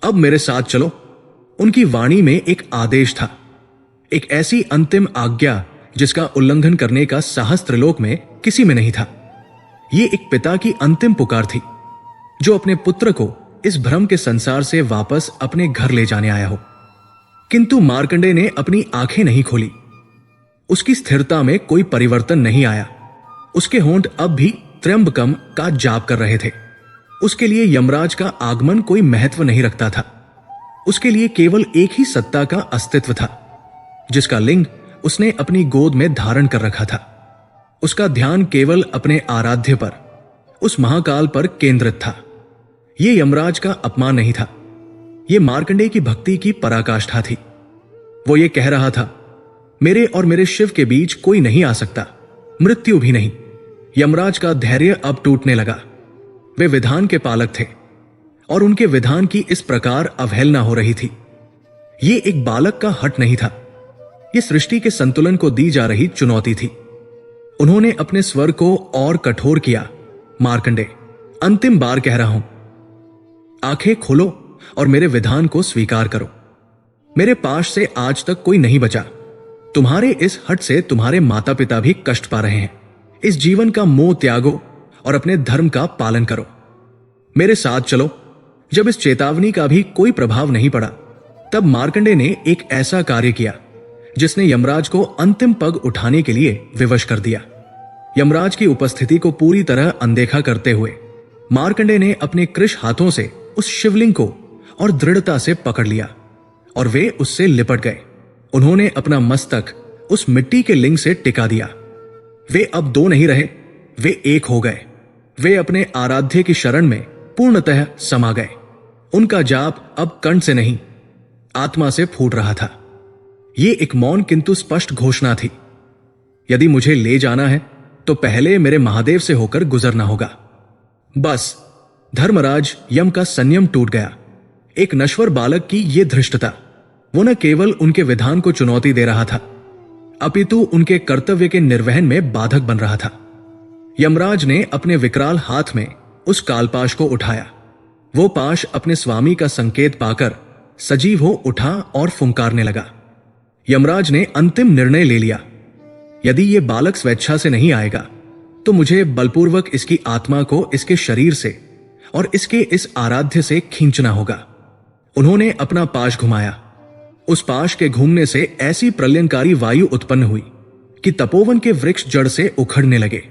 अब मेरे साथ चलो। उनकी वाणी में एक आदेश था, एक ऐसी अंतिम आज्ञा जिसका उल्लंघन करने का साहस त्रिलोक में किसी में नहीं था। यह एक पिता की अंतिम पुकार थी, जो अपने पुत्र को इस भ्रम के संसार से वापस अपने घर ले जाने आया हो। किंतु मार्कंडेय ने अपनी आंखें नहीं खोली। उसकी स्थिरता में कोई परिवर्तन नहीं आया। उसके होंठ अब भी त्र्यंबकम का जाप कर रहे थे। उसके लिए यमराज का आगमन कोई महत्व नहीं रखता था। उसके लिए केवल एक ही सत्ता का अस्तित्व था, जिसका लिंग उसने अपनी गोद में धारण कर रखा था। उसका ध्यान केवल अपने आराध्य पर, उस महाकाल पर केंद्रित था। यह यमराज का अपमान नहीं था, यह मार्कंडेय की भक्ति की पराकाष्ठा थी। वो ये कह रहा था, मेरे और मेरे शिव के बीच कोई नहीं आ सकता, मृत्यु भी नहीं। यमराज का धैर्य अब टूटने लगा। वे विधान के पालक थे और उनके विधान की इस प्रकार अवहेलना हो रही थी। ये एक बालक का हट नहीं था, यह सृष्टि के संतुलन को दी जा रही चुनौती थी। उन्होंने अपने स्वर को और कठोर किया। मार्कंडेय, अंतिम बार कह रहा हूं, आंखें खोलो और मेरे विधान को स्वीकार करो। मेरे पाश से आज तक कोई नहीं बचा। तुम्हारे इस हट से तुम्हारे माता पिता भी कष्ट पा रहे हैं। इस जीवन का मोह त्यागो और अपने धर्म का पालन करो। मेरे साथ चलो। जब इस चेतावनी का भी कोई प्रभाव नहीं पड़ा, तब मार्कंडेय ने एक ऐसा कार्य किया जिसने यमराज को अंतिम पग उठाने के लिए विवश कर दिया। यमराज की उपस्थिति को पूरी तरह अनदेखा करते हुए मार्कंडेय ने अपने कृश हाथों से उस शिवलिंग को और दृढ़ता से पकड़ लिया और वे उससे लिपट गए। उन्होंने अपना मस्तक उस मिट्टी के लिंग से टिका दिया। वे अब दो नहीं रहे, वे एक हो गए। वे अपने आराध्य की शरण में पूर्णतः समा गए। उनका जाप अब कंठ से नहीं, आत्मा से फूट रहा था। यह एक मौन किंतु स्पष्ट घोषणा थी, यदि मुझे ले जाना है तो पहले मेरे महादेव से होकर गुजरना होगा। बस धर्मराज यम का संयम टूट गया। एक नश्वर बालक की यह धृष्टता, वो न केवल उनके विधान को चुनौती दे रहा था, अपितु उनके कर्तव्य के निर्वहन में बाधक बन रहा था। यमराज ने अपने विकराल हाथ में उस कालपाश को उठाया। वो पाश अपने स्वामी का संकेत पाकर सजीव हो उठा और फुंकारने लगा। यमराज ने अंतिम निर्णय ले लिया, यदि यह बालक स्वेच्छा से नहीं आएगा तो मुझे बलपूर्वक इसकी आत्मा को इसके शरीर से और इसके इस आराध्य से खींचना होगा। उन्होंने अपना पाश घुमाया। उस पाश के घूमने से ऐसी प्रलयंकारी वायु उत्पन्न हुई कि तपोवन के वृक्ष जड़ से उखड़ने लगे।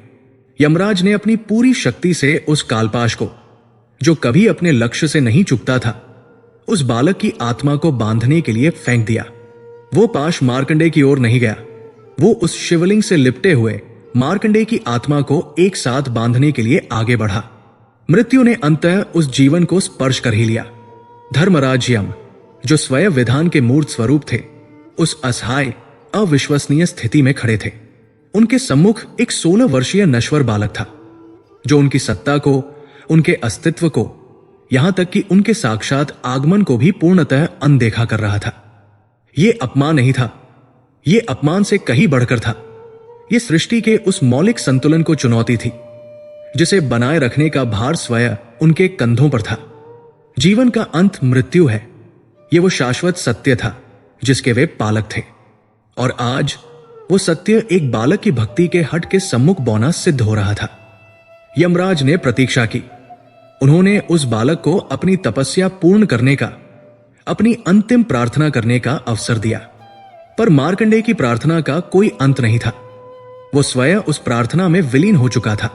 यमराज ने अपनी पूरी शक्ति से उस कालपाश को, जो कभी अपने लक्ष्य से नहीं चुकता था, उस बालक की आत्मा को बांधने के लिए फेंक दिया। वो पाश मार्कंडेय की ओर नहीं गया, वो उस शिवलिंग से लिपटे हुए मार्कंडेय की आत्मा को एक साथ बांधने के लिए आगे बढ़ा। मृत्यु ने अंततः उस जीवन को स्पर्श कर ही लिया। धर्मराज यम, जो स्वयं विधान के मूर्त स्वरूप थे, उस असहाय अविश्वसनीय स्थिति में खड़े थे। उनके सम्मुख एक 16 वर्षीय नश्वर बालक था, जो उनकी सत्ता को, उनके अस्तित्व को, यहां तक कि उनके साक्षात आगमन को भी पूर्णतः अनदेखा कर रहा था। यह अपमान नहीं था, यह अपमान से कहीं बढ़कर था। यह सृष्टि के उस मौलिक संतुलन को चुनौती थी, जिसे बनाए रखने का भार स्वयं उनके कंधों पर था। जीवन का अंत मृत्यु है, यह वो शाश्वत सत्य था जिसके वे पालक थे। और आज वो सत्य एक बालक की भक्ति के हट के सम्मुख बौना सिद्ध हो रहा था। यमराज ने प्रतीक्षा की। उन्होंने उस बालक को अपनी तपस्या पूर्ण करने का, अपनी अंतिम प्रार्थना करने का अवसर दिया। पर मार्कंडेय की प्रार्थना का कोई अंत नहीं था। वो स्वयं उस प्रार्थना में विलीन हो चुका था।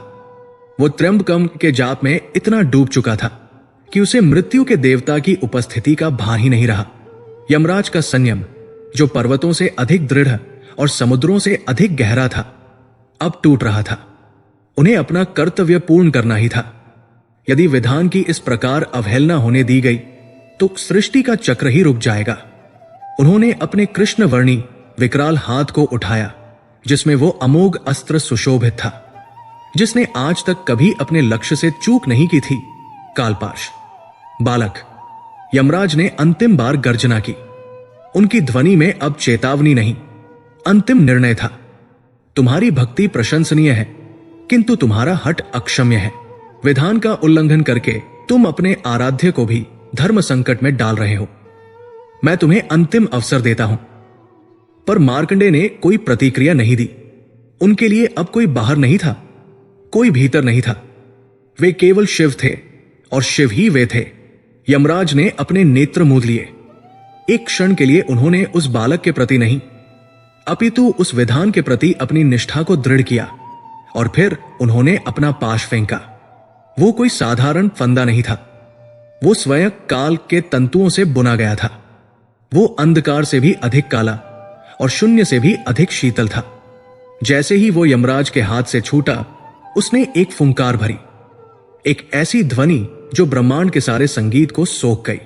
वो त्र्यंबकम के जाप में इतना डूब चुका था कि उसे मृत्यु के देवता की उपस्थिति का भान ही नहीं रहा। यमराज का संयम, जो पर्वतों से अधिक दृढ़ और समुद्रों से अधिक गहरा था, अब टूट रहा था। उन्हें अपना कर्तव्य पूर्ण करना ही था। यदि विधान की इस प्रकार अवहेलना होने दी गई तो सृष्टि का चक्र ही रुक जाएगा। उन्होंने अपने कृष्णवर्णी विकराल हाथ को उठाया, जिसमें वो अमोघ अस्त्र सुशोभित था, जिसने आज तक कभी अपने लक्ष्य से चूक नहीं की थी, कालपाश। बालक, यमराज ने अंतिम बार गर्जना की। उनकी ध्वनि में अब चेतावनी नहीं, अंतिम निर्णय था। तुम्हारी भक्ति प्रशंसनीय है, किंतु तुम्हारा हठ अक्षम्य है। विधान का उल्लंघन करके तुम अपने आराध्य को भी धर्म संकट में डाल रहे हो। मैं तुम्हें अंतिम अवसर देता हूं। पर मार्कंडेय ने कोई प्रतिक्रिया नहीं दी। उनके लिए अब कोई बाहर नहीं था, कोई भीतर नहीं था। वे केवल शिव थे और शिव ही वे थे। यमराज ने अपने नेत्र मूंद लिए। एक क्षण के लिए उन्होंने उस बालक के प्रति नहीं, अपितु उस विधान के प्रति अपनी निष्ठा को दृढ़ किया, और फिर उन्होंने अपना पाश फेंका। वो कोई साधारण फंदा नहीं था, वो स्वयं काल के तंतुओं से बुना गया था। वो अंधकार से भी अधिक काला और शून्य से भी अधिक शीतल था। जैसे ही वो यमराज के हाथ से छूटा, उसने एक फुंकार भरी, एक ऐसी ध्वनि जो ब्रह्मांड के सारे संगीत को सोख गई।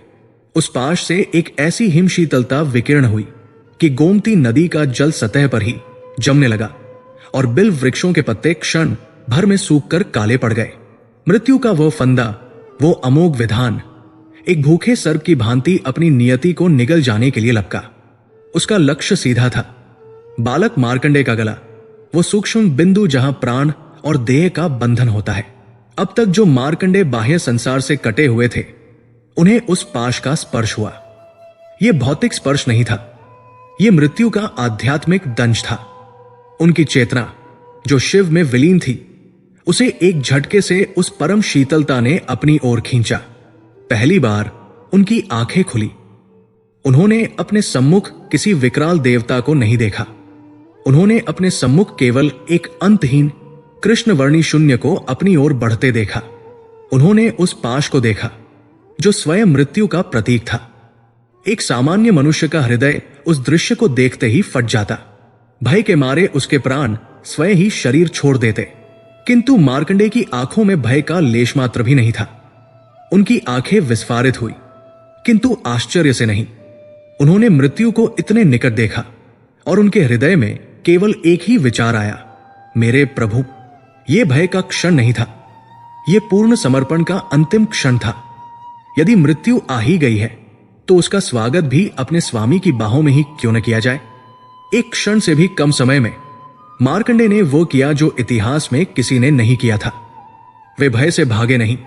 उस पाश से एक ऐसी हिम शीतलता विकीर्ण हुई कि गोमती नदी का जल सतह पर ही जमने लगा, और बिल्व वृक्षों के पत्ते क्षण भर में सूखकर काले पड़ गए। मृत्यु का वो फंदा, वो अमोघ विधान, एक भूखे सर्प की भांति अपनी नियति को निगल जाने के लिए लपका। उसका लक्ष्य सीधा था, बालक मार्कंडेय का गला, वो सूक्ष्म बिंदु जहां प्राण और देह का बंधन होता है। अब तक जो मार्कंडेय बाह्य संसार से कटे हुए थे, उन्हें उस पाश का स्पर्श हुआ। यह भौतिक स्पर्श नहीं था, यह मृत्यु का आध्यात्मिक दंश था। उनकी चेतना, जो शिव में विलीन थी, उसे एक झटके से उस परम शीतलता ने अपनी ओर खींचा। पहली बार उनकी आंखें खुली। उन्होंने अपने सम्मुख किसी विकराल देवता को नहीं देखा। उन्होंने अपने सम्मुख केवल एक अंतहीन कृष्णवर्णी शून्य को अपनी ओर बढ़ते देखा। उन्होंने उस पाश को देखा जो स्वयं मृत्यु का प्रतीक था। एक सामान्य मनुष्य का हृदय उस दृश्य को देखते ही फट जाता। भय के मारे उसके प्राण स्वयं ही शरीर छोड़ देते। किंतु मार्कंडेय की आंखों में भय का लेश मात्र भी नहीं था। उनकी आंखें विस्फारित हुई, किंतु आश्चर्य से नहीं। उन्होंने मृत्यु को इतने निकट देखा और उनके हृदय में केवल एक ही विचार आया, मेरे प्रभु। यह भय का क्षण नहीं था, यह पूर्ण समर्पण का अंतिम क्षण था। यदि मृत्यु आ ही गई है, तो उसका स्वागत भी अपने स्वामी की बाहों में ही क्यों न किया जाए। एक क्षण से भी कम समय में मार्कंडेय ने वो किया जो इतिहास में किसी ने नहीं किया था। वे भय से भागे नहीं,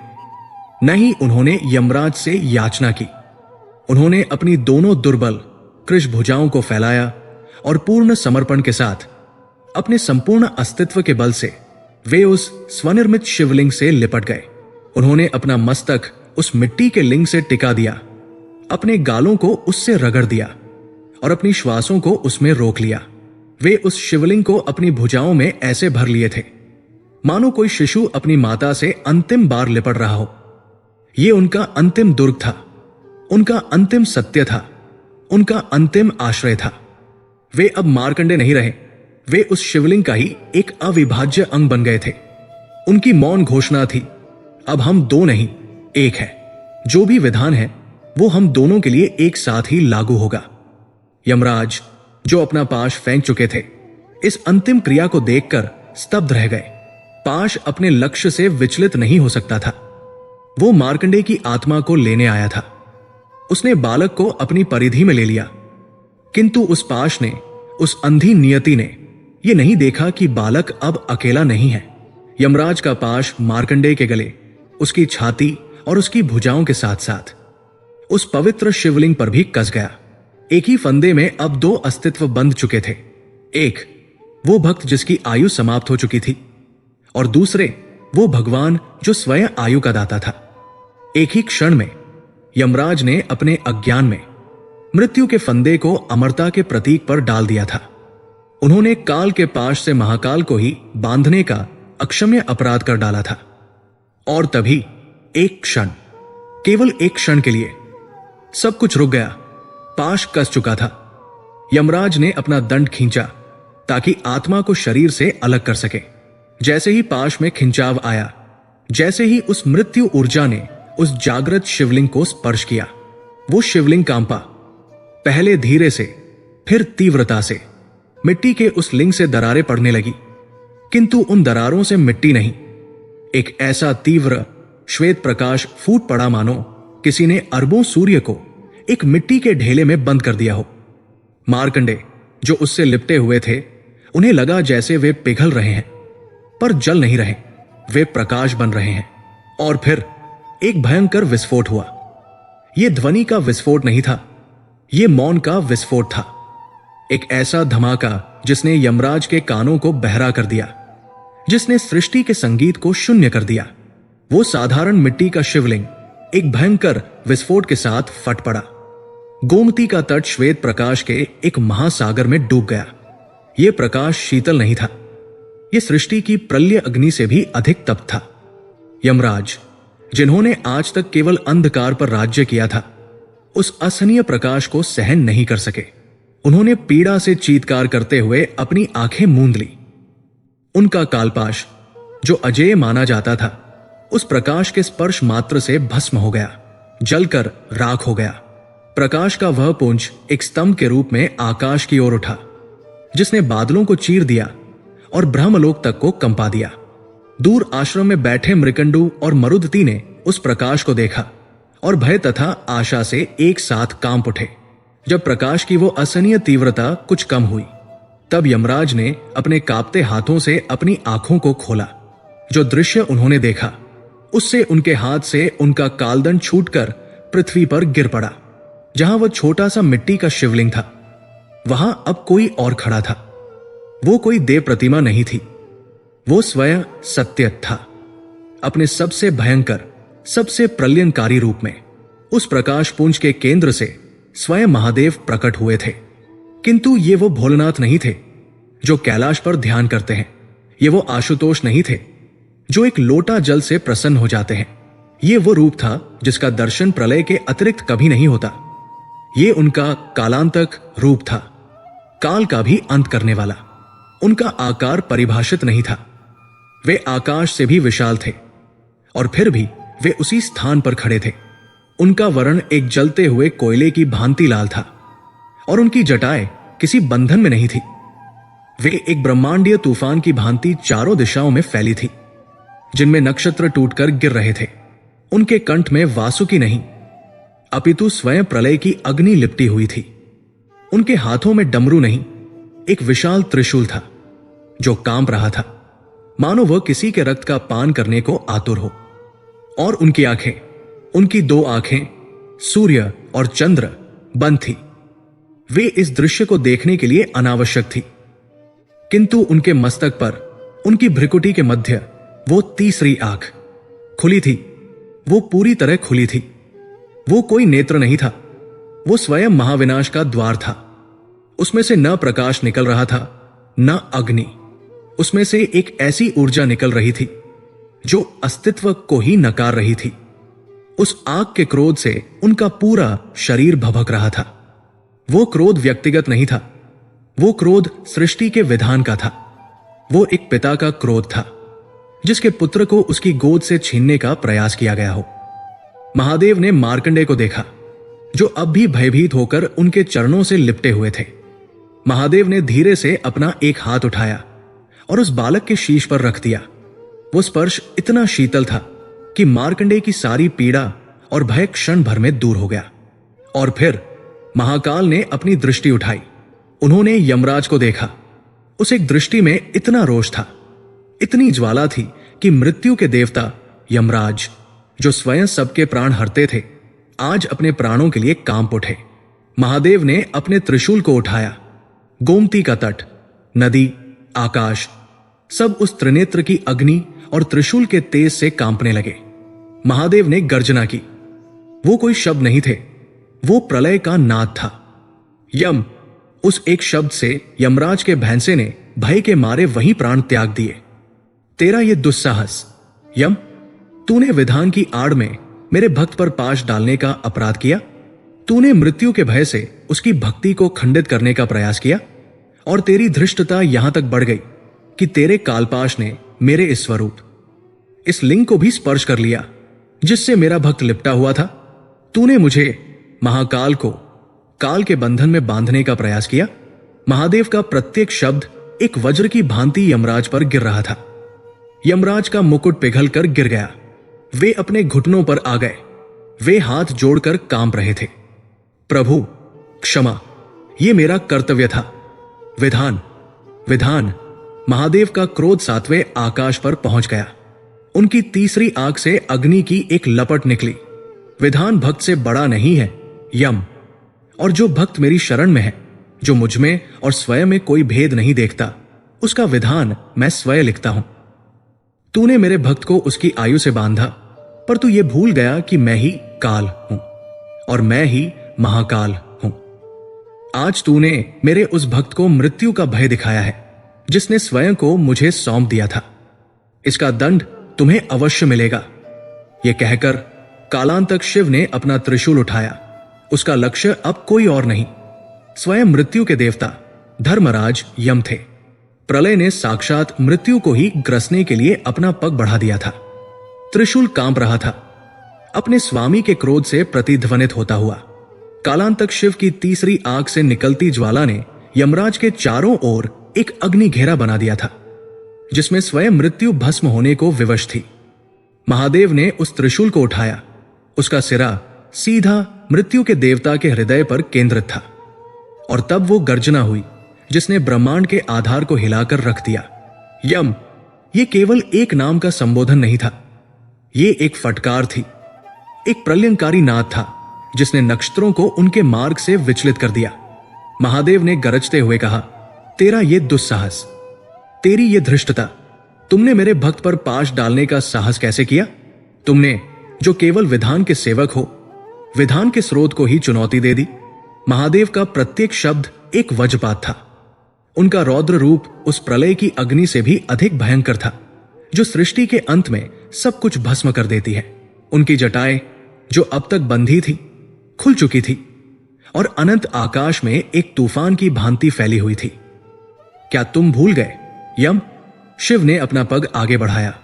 न ही उन्होंने यमराज से याचना की। उन्होंने अपनी दोनों दुर्बल कृश भुजाओं को फैलाया और पूर्ण समर्पण के साथ अपने संपूर्ण अस्तित्व के बल से वे उस स्वनिर्मित शिवलिंग से लिपट गए। उन्होंने अपना मस्तक उस मिट्टी के लिंग से टिका दिया, अपने गालों को उससे रगड़ दिया और अपनी श्वासों को उसमें रोक लिया। वे उस शिवलिंग को अपनी भुजाओं में ऐसे भर लिए थे मानो कोई शिशु अपनी माता से अंतिम बार लिपट रहा हो। यह उनका अंतिम दुर्ग था, उनका अंतिम सत्य था, उनका अंतिम आश्रय था। वे अब मार्कंडेय नहीं रहे, वे उस शिवलिंग का ही एक अविभाज्य अंग बन गए थे। उनकी मौन घोषणा थी, अब हम दो नहीं, एक है। जो भी विधान है वो हम दोनों के लिए एक साथ ही लागू होगा। यमराज, जो अपना पाश फेंक चुके थे, इस अंतिम क्रिया को देखकर स्तब्ध रह गए। पाश अपने लक्ष्य से विचलित नहीं हो सकता था। वो मार्कंडेय की आत्मा को लेने आया था। उसने बालक को अपनी परिधि में ले लिया, किंतु उस पाश ने, उस अंधी नियति ने यह नहीं देखा कि बालक अब अकेला नहीं है। यमराज का पाश मार्कंडेय के गले, उसकी छाती और उसकी भुजाओं के साथ साथ उस पवित्र शिवलिंग पर भी कस गया। एक ही फंदे में अब दो अस्तित्व बंध चुके थे। एक वो भक्त जिसकी आयु समाप्त हो चुकी थी, और दूसरे वो भगवान जो स्वयं आयु का दाता था। एक ही क्षण में यमराज ने अपने अज्ञान में मृत्यु के फंदे को अमरता के प्रतीक पर डाल दिया था। उन्होंने काल के पाश से महाकाल को ही बांधने का अक्षम्य अपराध कर डाला था। और तभी एक क्षण, केवल एक क्षण के लिए सब कुछ रुक गया। पाश कस चुका था। यमराज ने अपना दंड खींचा ताकि आत्मा को शरीर से अलग कर सके। जैसे ही पाश में खिंचाव आया, जैसे ही उस मृत्यु ऊर्जा ने उस जागृत शिवलिंग को स्पर्श किया, वो शिवलिंग कांपा। पहले धीरे से, फिर तीव्रता से मिट्टी के उस लिंग से दरारें पड़ने लगी, किंतु उन दरारों से मिट्टी नहीं, एक ऐसा तीव्र श्वेत प्रकाश फूट पड़ा मानो किसी ने अरबों सूर्य को एक मिट्टी के ढेले में बंद कर दिया हो। मार्कंडे जो उससे लिपटे हुए थे, उन्हें लगा जैसे वे पिघल रहे हैं, पर जल नहीं रहे, वे प्रकाश बन रहे हैं। और फिर एक भयंकर विस्फोट हुआ। यह ध्वनि का विस्फोट नहीं था, यह मौन का विस्फोट था। एक ऐसा धमाका जिसने यमराज के कानों को बहरा कर दिया, जिसने सृष्टि के संगीत को शून्य कर दिया। वो साधारण मिट्टी का शिवलिंग एक भयंकर विस्फोट के साथ फट पड़ा। गोमती का तट श्वेत प्रकाश के एक महासागर में डूब गया। यह प्रकाश शीतल नहीं था, यह सृष्टि की प्रलय अग्नि से भी अधिक तप्त था। यमराज, जिन्होंने आज तक केवल अंधकार पर राज्य किया था, उस असहनीय प्रकाश को सहन नहीं कर सके। उन्होंने पीड़ा से चीत्कार करते हुए अपनी आंखें मूंद ली। उनका कालपाश, जो अजेय माना जाता था, उस प्रकाश के स्पर्श मात्र से भस्म हो गया, जलकर राख हो गया। प्रकाश का वह पुंज एक स्तंभ के रूप में आकाश की ओर उठा, जिसने बादलों को चीर दिया और ब्रह्मलोक तक को कंपा दिया। दूर आश्रम में बैठे मृकंडू और मरुदती ने उस प्रकाश को देखा और भय तथा आशा से एक साथ कांप उठे। जब प्रकाश की वो असहनीय तीव्रता कुछ कम हुई, तब यमराज ने अपने कांपते हाथों से अपनी आंखों को खोला। जो दृश्य उन्होंने देखा, उससे उनके हाथ से उनका कालदंड छूटकर पृथ्वी पर गिर पड़ा। जहां वह छोटा सा मिट्टी का शिवलिंग था, वहां अब कोई और खड़ा था। वो कोई देव प्रतिमा नहीं थी, वो स्वयं सत्य था। अपने सबसे भयंकर, सबसे प्रलयंकारी रूप में उस प्रकाश पुंज के केंद्र से स्वयं महादेव प्रकट हुए थे। किंतु ये वो भोलेनाथ नहीं थे जो कैलाश पर ध्यान करते हैं। ये वो आशुतोष नहीं थे जो एक लोटा जल से प्रसन्न हो जाते हैं। ये वो रूप था जिसका दर्शन प्रलय के अतिरिक्त कभी नहीं होता। ये उनका कालांतक रूप था, काल का भी अंत करने वाला। उनका आकार परिभाषित नहीं था, वे आकाश से भी विशाल थे, और फिर भी वे उसी स्थान पर खड़े थे। उनका वर्ण एक जलते हुए कोयले की भांति लाल था, और उनकी जटाएं किसी बंधन में नहीं थी। वे एक ब्रह्मांडीय तूफान की भांति चारों दिशाओं में फैली थी, जिनमें नक्षत्र टूटकर गिर रहे थे। उनके कंठ में वासुकी नहीं, अपितु स्वयं प्रलय की अग्नि लिपटी हुई थी। उनके हाथों में डमरू नहीं, एक विशाल त्रिशूल था जो कांप रहा था, मानो वह किसी के रक्त का पान करने को आतुर हो। और उनकी आंखें, उनकी दो आंखें, सूर्य और चंद्र, बंद थी। वे इस दृश्य को देखने के लिए अनावश्यक थी, किंतु उनके मस्तक पर, उनकी भ्रिकुटी के मध्य वो तीसरी आंख खुली थी। वो पूरी तरह खुली थी। वो कोई नेत्र नहीं था, वो स्वयं महाविनाश का द्वार था। उसमें से न प्रकाश निकल रहा था, न अग्नि। उसमें से एक ऐसी ऊर्जा निकल रही थी जो अस्तित्व को ही नकार रही थी। उस आग के क्रोध से उनका पूरा शरीर भभक रहा था। वो क्रोध व्यक्तिगत नहीं था, वो क्रोध सृष्टि के विधान का था। वो एक पिता का क्रोध था जिसके पुत्र को उसकी गोद से छीनने का प्रयास किया गया हो। महादेव ने मार्कंडे को देखा, जो अब भी भयभीत होकर उनके चरणों से लिपटे हुए थे। महादेव ने धीरे से अपना एक हाथ उठाया और उस बालक के शीश पर रख दिया। वो स्पर्श इतना शीतल था कि मार्कंडे की सारी पीड़ा और भय क्षण भर में दूर हो गया। और फिर महाकाल ने अपनी दृष्टि उठाई। उन्होंने यमराज को देखा। उस एक दृष्टि में इतना रोष था, इतनी ज्वाला थी कि मृत्यु के देवता यमराज, जो स्वयं सबके प्राण हरते थे, आज अपने प्राणों के लिए कांप उठे। महादेव ने अपने त्रिशूल को उठाया। गोमती का तट, नदी, आकाश, सब उस त्रिनेत्र की अग्नि और त्रिशूल के तेज से कांपने लगे। महादेव ने गर्जना की। वो कोई शब्द नहीं थे, वो प्रलय का नाद था। यम, उस एक शब्द से यमराज के भैंसे ने भय के मारे वहीं प्राण त्याग दिए। तेरा ये दुस्साहस, यम, तूने विधान की आड़ में मेरे भक्त पर पाश डालने का अपराध किया। तूने मृत्यु के भय से उसकी भक्ति को खंडित करने का प्रयास किया, और तेरी धृष्टता यहां तक बढ़ गई कि तेरे कालपाश ने मेरे इस स्वरूप, इस लिंग को भी स्पर्श कर लिया जिससे मेरा भक्त लिपटा हुआ था। तूने मुझे, महाकाल को, काल के बंधन में बांधने का प्रयास किया। महादेव का प्रत्येक शब्द एक वज्र की भांति यमराज पर गिर रहा था। यमराज का मुकुट पिघलकर गिर गया। वे अपने घुटनों पर आ गए। वे हाथ जोड़कर कांप रहे थे। प्रभु क्षमा, ये मेरा कर्तव्य था। विधान विधान। महादेव का क्रोध सातवें आकाश पर पहुंच गया। उनकी तीसरी आंख से अग्नि की एक लपट निकली। विधान भक्त से बड़ा नहीं है यम, और जो भक्त मेरी शरण में है, जो मुझ में और स्वयं में कोई भेद नहीं देखता, उसका विधान मैं स्वयं लिखता हूं। तूने मेरे भक्त को उसकी आयु से बांधा, पर तू ये भूल गया कि मैं ही काल हूं और मैं ही महाकाल हूं। आज तूने मेरे उस भक्त को मृत्यु का भय दिखाया है, जिसने स्वयं को मुझे सौंप दिया था। इसका दंड तुम्हें अवश्य मिलेगा। यह कहकर कालांतक शिव ने अपना त्रिशूल उठाया। उसका लक्ष्य अब कोई और नहीं, स्वयं मृत्यु के देवता धर्मराज यम थे। प्रलय ने साक्षात मृत्यु को ही ग्रसने के लिए अपना पग बढ़ा दिया था। त्रिशूल कांप रहा था, अपने स्वामी के क्रोध से प्रतिध्वनित होता हुआ। कालांतक शिव की तीसरी आंख से निकलती ज्वाला ने यमराज के चारों ओर एक अग्नि घेरा बना दिया था, जिसमें स्वयं मृत्यु भस्म होने को विवश थी। महादेव ने उस त्रिशूल को उठाया। उसका सिरा सीधा मृत्यु के देवता के हृदय पर केंद्रित था, और तब वो गर्जना हुई जिसने ब्रह्मांड के आधार को हिलाकर रख दिया। यम, ये केवल एक नाम का संबोधन नहीं था, ये एक फटकार थी, एक प्रलयंकारी नाद था जिसने नक्षत्रों को उनके मार्ग से विचलित कर दिया। महादेव ने गरजते हुए कहा, तेरा ये दुस्साहस, तेरी ये धृष्टता, तुमने मेरे भक्त पर पाश डालने का साहस कैसे किया? तुमने जो केवल विधान के सेवक हो, विधान के स्रोत को ही चुनौती दे दी। महादेव का प्रत्येक शब्द एक वज्रपात था। उनका रौद्र रूप उस प्रलय की अग्नि से भी अधिक भयंकर था, जो सृष्टि के अंत में सब कुछ भस्म कर देती है। उनकी जटाएं, जो अब तक बंधी थी, खुल चुकी थी और अनंत आकाश में एक तूफान की भांति फैली हुई थी। क्या तुम भूल गए यम? शिव ने अपना पग आगे बढ़ाया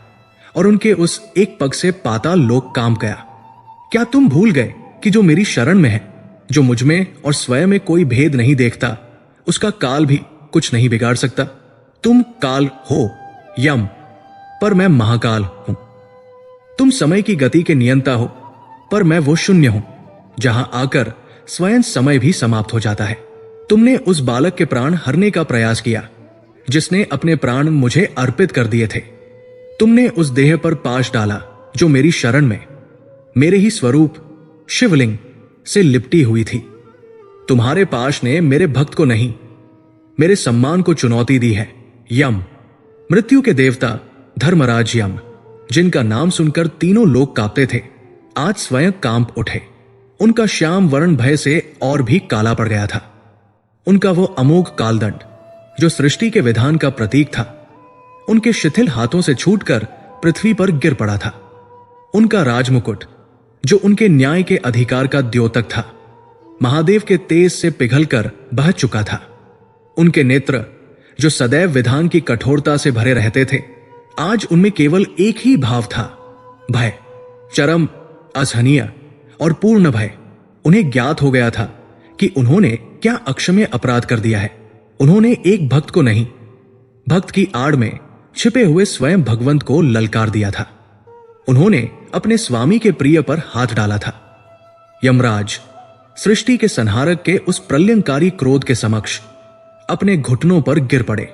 और उनके उस एक पग से पाताल लोक कांप गया। क्या तुम भूल गए कि जो मेरी शरण में है, जो मुझ में और स्वयं में कोई भेद नहीं देखता, उसका काल भी कुछ नहीं बिगाड़ सकता? तुम काल हो यम, पर मैं महाकाल हूं। तुम समय की गति के नियंता हो, पर मैं वो शून्य हूं जहां आकर स्वयं समय भी समाप्त हो जाता है। तुमने उस बालक के प्राण हरने का प्रयास किया, जिसने अपने प्राण मुझे अर्पित कर दिए थे। तुमने उस देह पर पाश डाला जो मेरी शरण में, मेरे ही स्वरूप शिवलिंग से लिपटी हुई थी। तुम्हारे पाश ने मेरे भक्त को नहीं, मेरे सम्मान को चुनौती दी है। यम, मृत्यु के देवता धर्मराज यम, जिनका नाम सुनकर तीनों लोग कांपते थे, आज स्वयं कांप उठे। उनका श्याम वर्ण भय से और भी काला पड़ गया था। उनका वो अमोघ कालदंड, जो सृष्टि के विधान का प्रतीक था, उनके शिथिल हाथों से छूटकर पृथ्वी पर गिर पड़ा था। उनका राजमुकुट, जो उनके न्याय के अधिकार का द्योतक था, महादेव के तेज से पिघलकर बह चुका था। उनके नेत्र, जो सदैव विधान की कठोरता से भरे रहते थे, आज उनमें केवल एक ही भाव था, भय, चरम, असहनीय और पूर्ण भय। उन्हें ज्ञात हो गया था कि उन्होंने क्या अक्षम्य अपराध कर दिया है। उन्होंने एक भक्त को नहीं, भक्त की आड़ में छिपे हुए स्वयं भगवंत को ललकार दिया था। उन्होंने अपने स्वामी के प्रिय पर हाथ डाला था। यमराज सृष्टि के संहारक के उस प्रलयंकारी क्रोध के समक्ष अपने घुटनों पर गिर पड़े।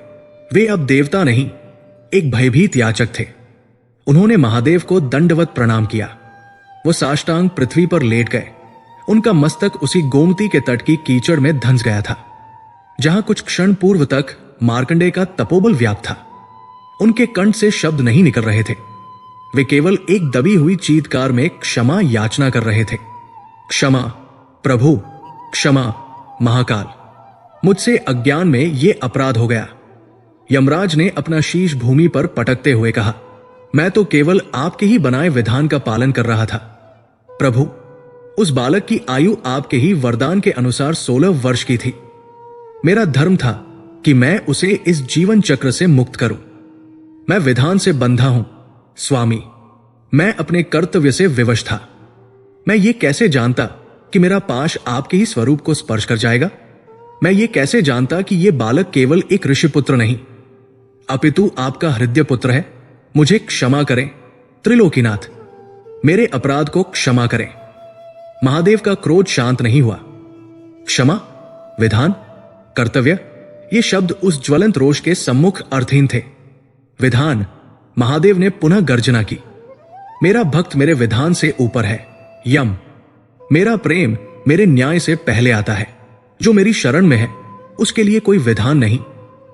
वे अब देवता नहीं, एक भयभीत याचक थे। उन्होंने महादेव को दंडवत प्रणाम किया। वो साष्टांग पृथ्वी पर लेट गए। उनका मस्तक उसी गोमती के तट की कीचड़ में धंस गया था, जहां कुछ क्षण पूर्व तक मार्कंडेय का तपोबल व्याप्त था। उनके कंठ से शब्द नहीं निकल रहे थे। वे केवल एक दबी हुई चीत्कार में क्षमा याचना कर रहे थे। क्षमा प्रभु, क्षमा महाकाल, मुझसे अज्ञान में ये अपराध हो गया। यमराज ने अपना शीश भूमि पर पटकते हुए कहा, मैं तो केवल आपके ही बनाए विधान का पालन कर रहा था। प्रभु, उस बालक की आयु आपके ही वरदान के अनुसार 16 वर्ष की थी। मेरा धर्म था कि मैं उसे इस जीवन चक्र से मुक्त करूं। मैं विधान से बंधा हूं स्वामी, मैं अपने कर्तव्य से विवश था। मैं ये कैसे जानता कि मेरा पाश आपके ही स्वरूप को स्पर्श कर जाएगा? मैं ये कैसे जानता कि यह बालक केवल एक ऋषिपुत्र नहीं अपितु आपका हृदय पुत्र है? मुझे क्षमा करें त्रिलोकीनाथ, मेरे अपराध को क्षमा करें। महादेव का क्रोध शांत नहीं हुआ। क्षमा, विधान, कर्तव्य, ये शब्द उस ज्वलंत रोष के सम्मुख अर्थहीन थे। विधान, महादेव ने पुनः गर्जना की। मेरा भक्त मेरे विधान से ऊपर है। यम, मेरा प्रेम मेरे न्याय से पहले आता है। जो मेरी शरण में है उसके लिए कोई विधान नहीं,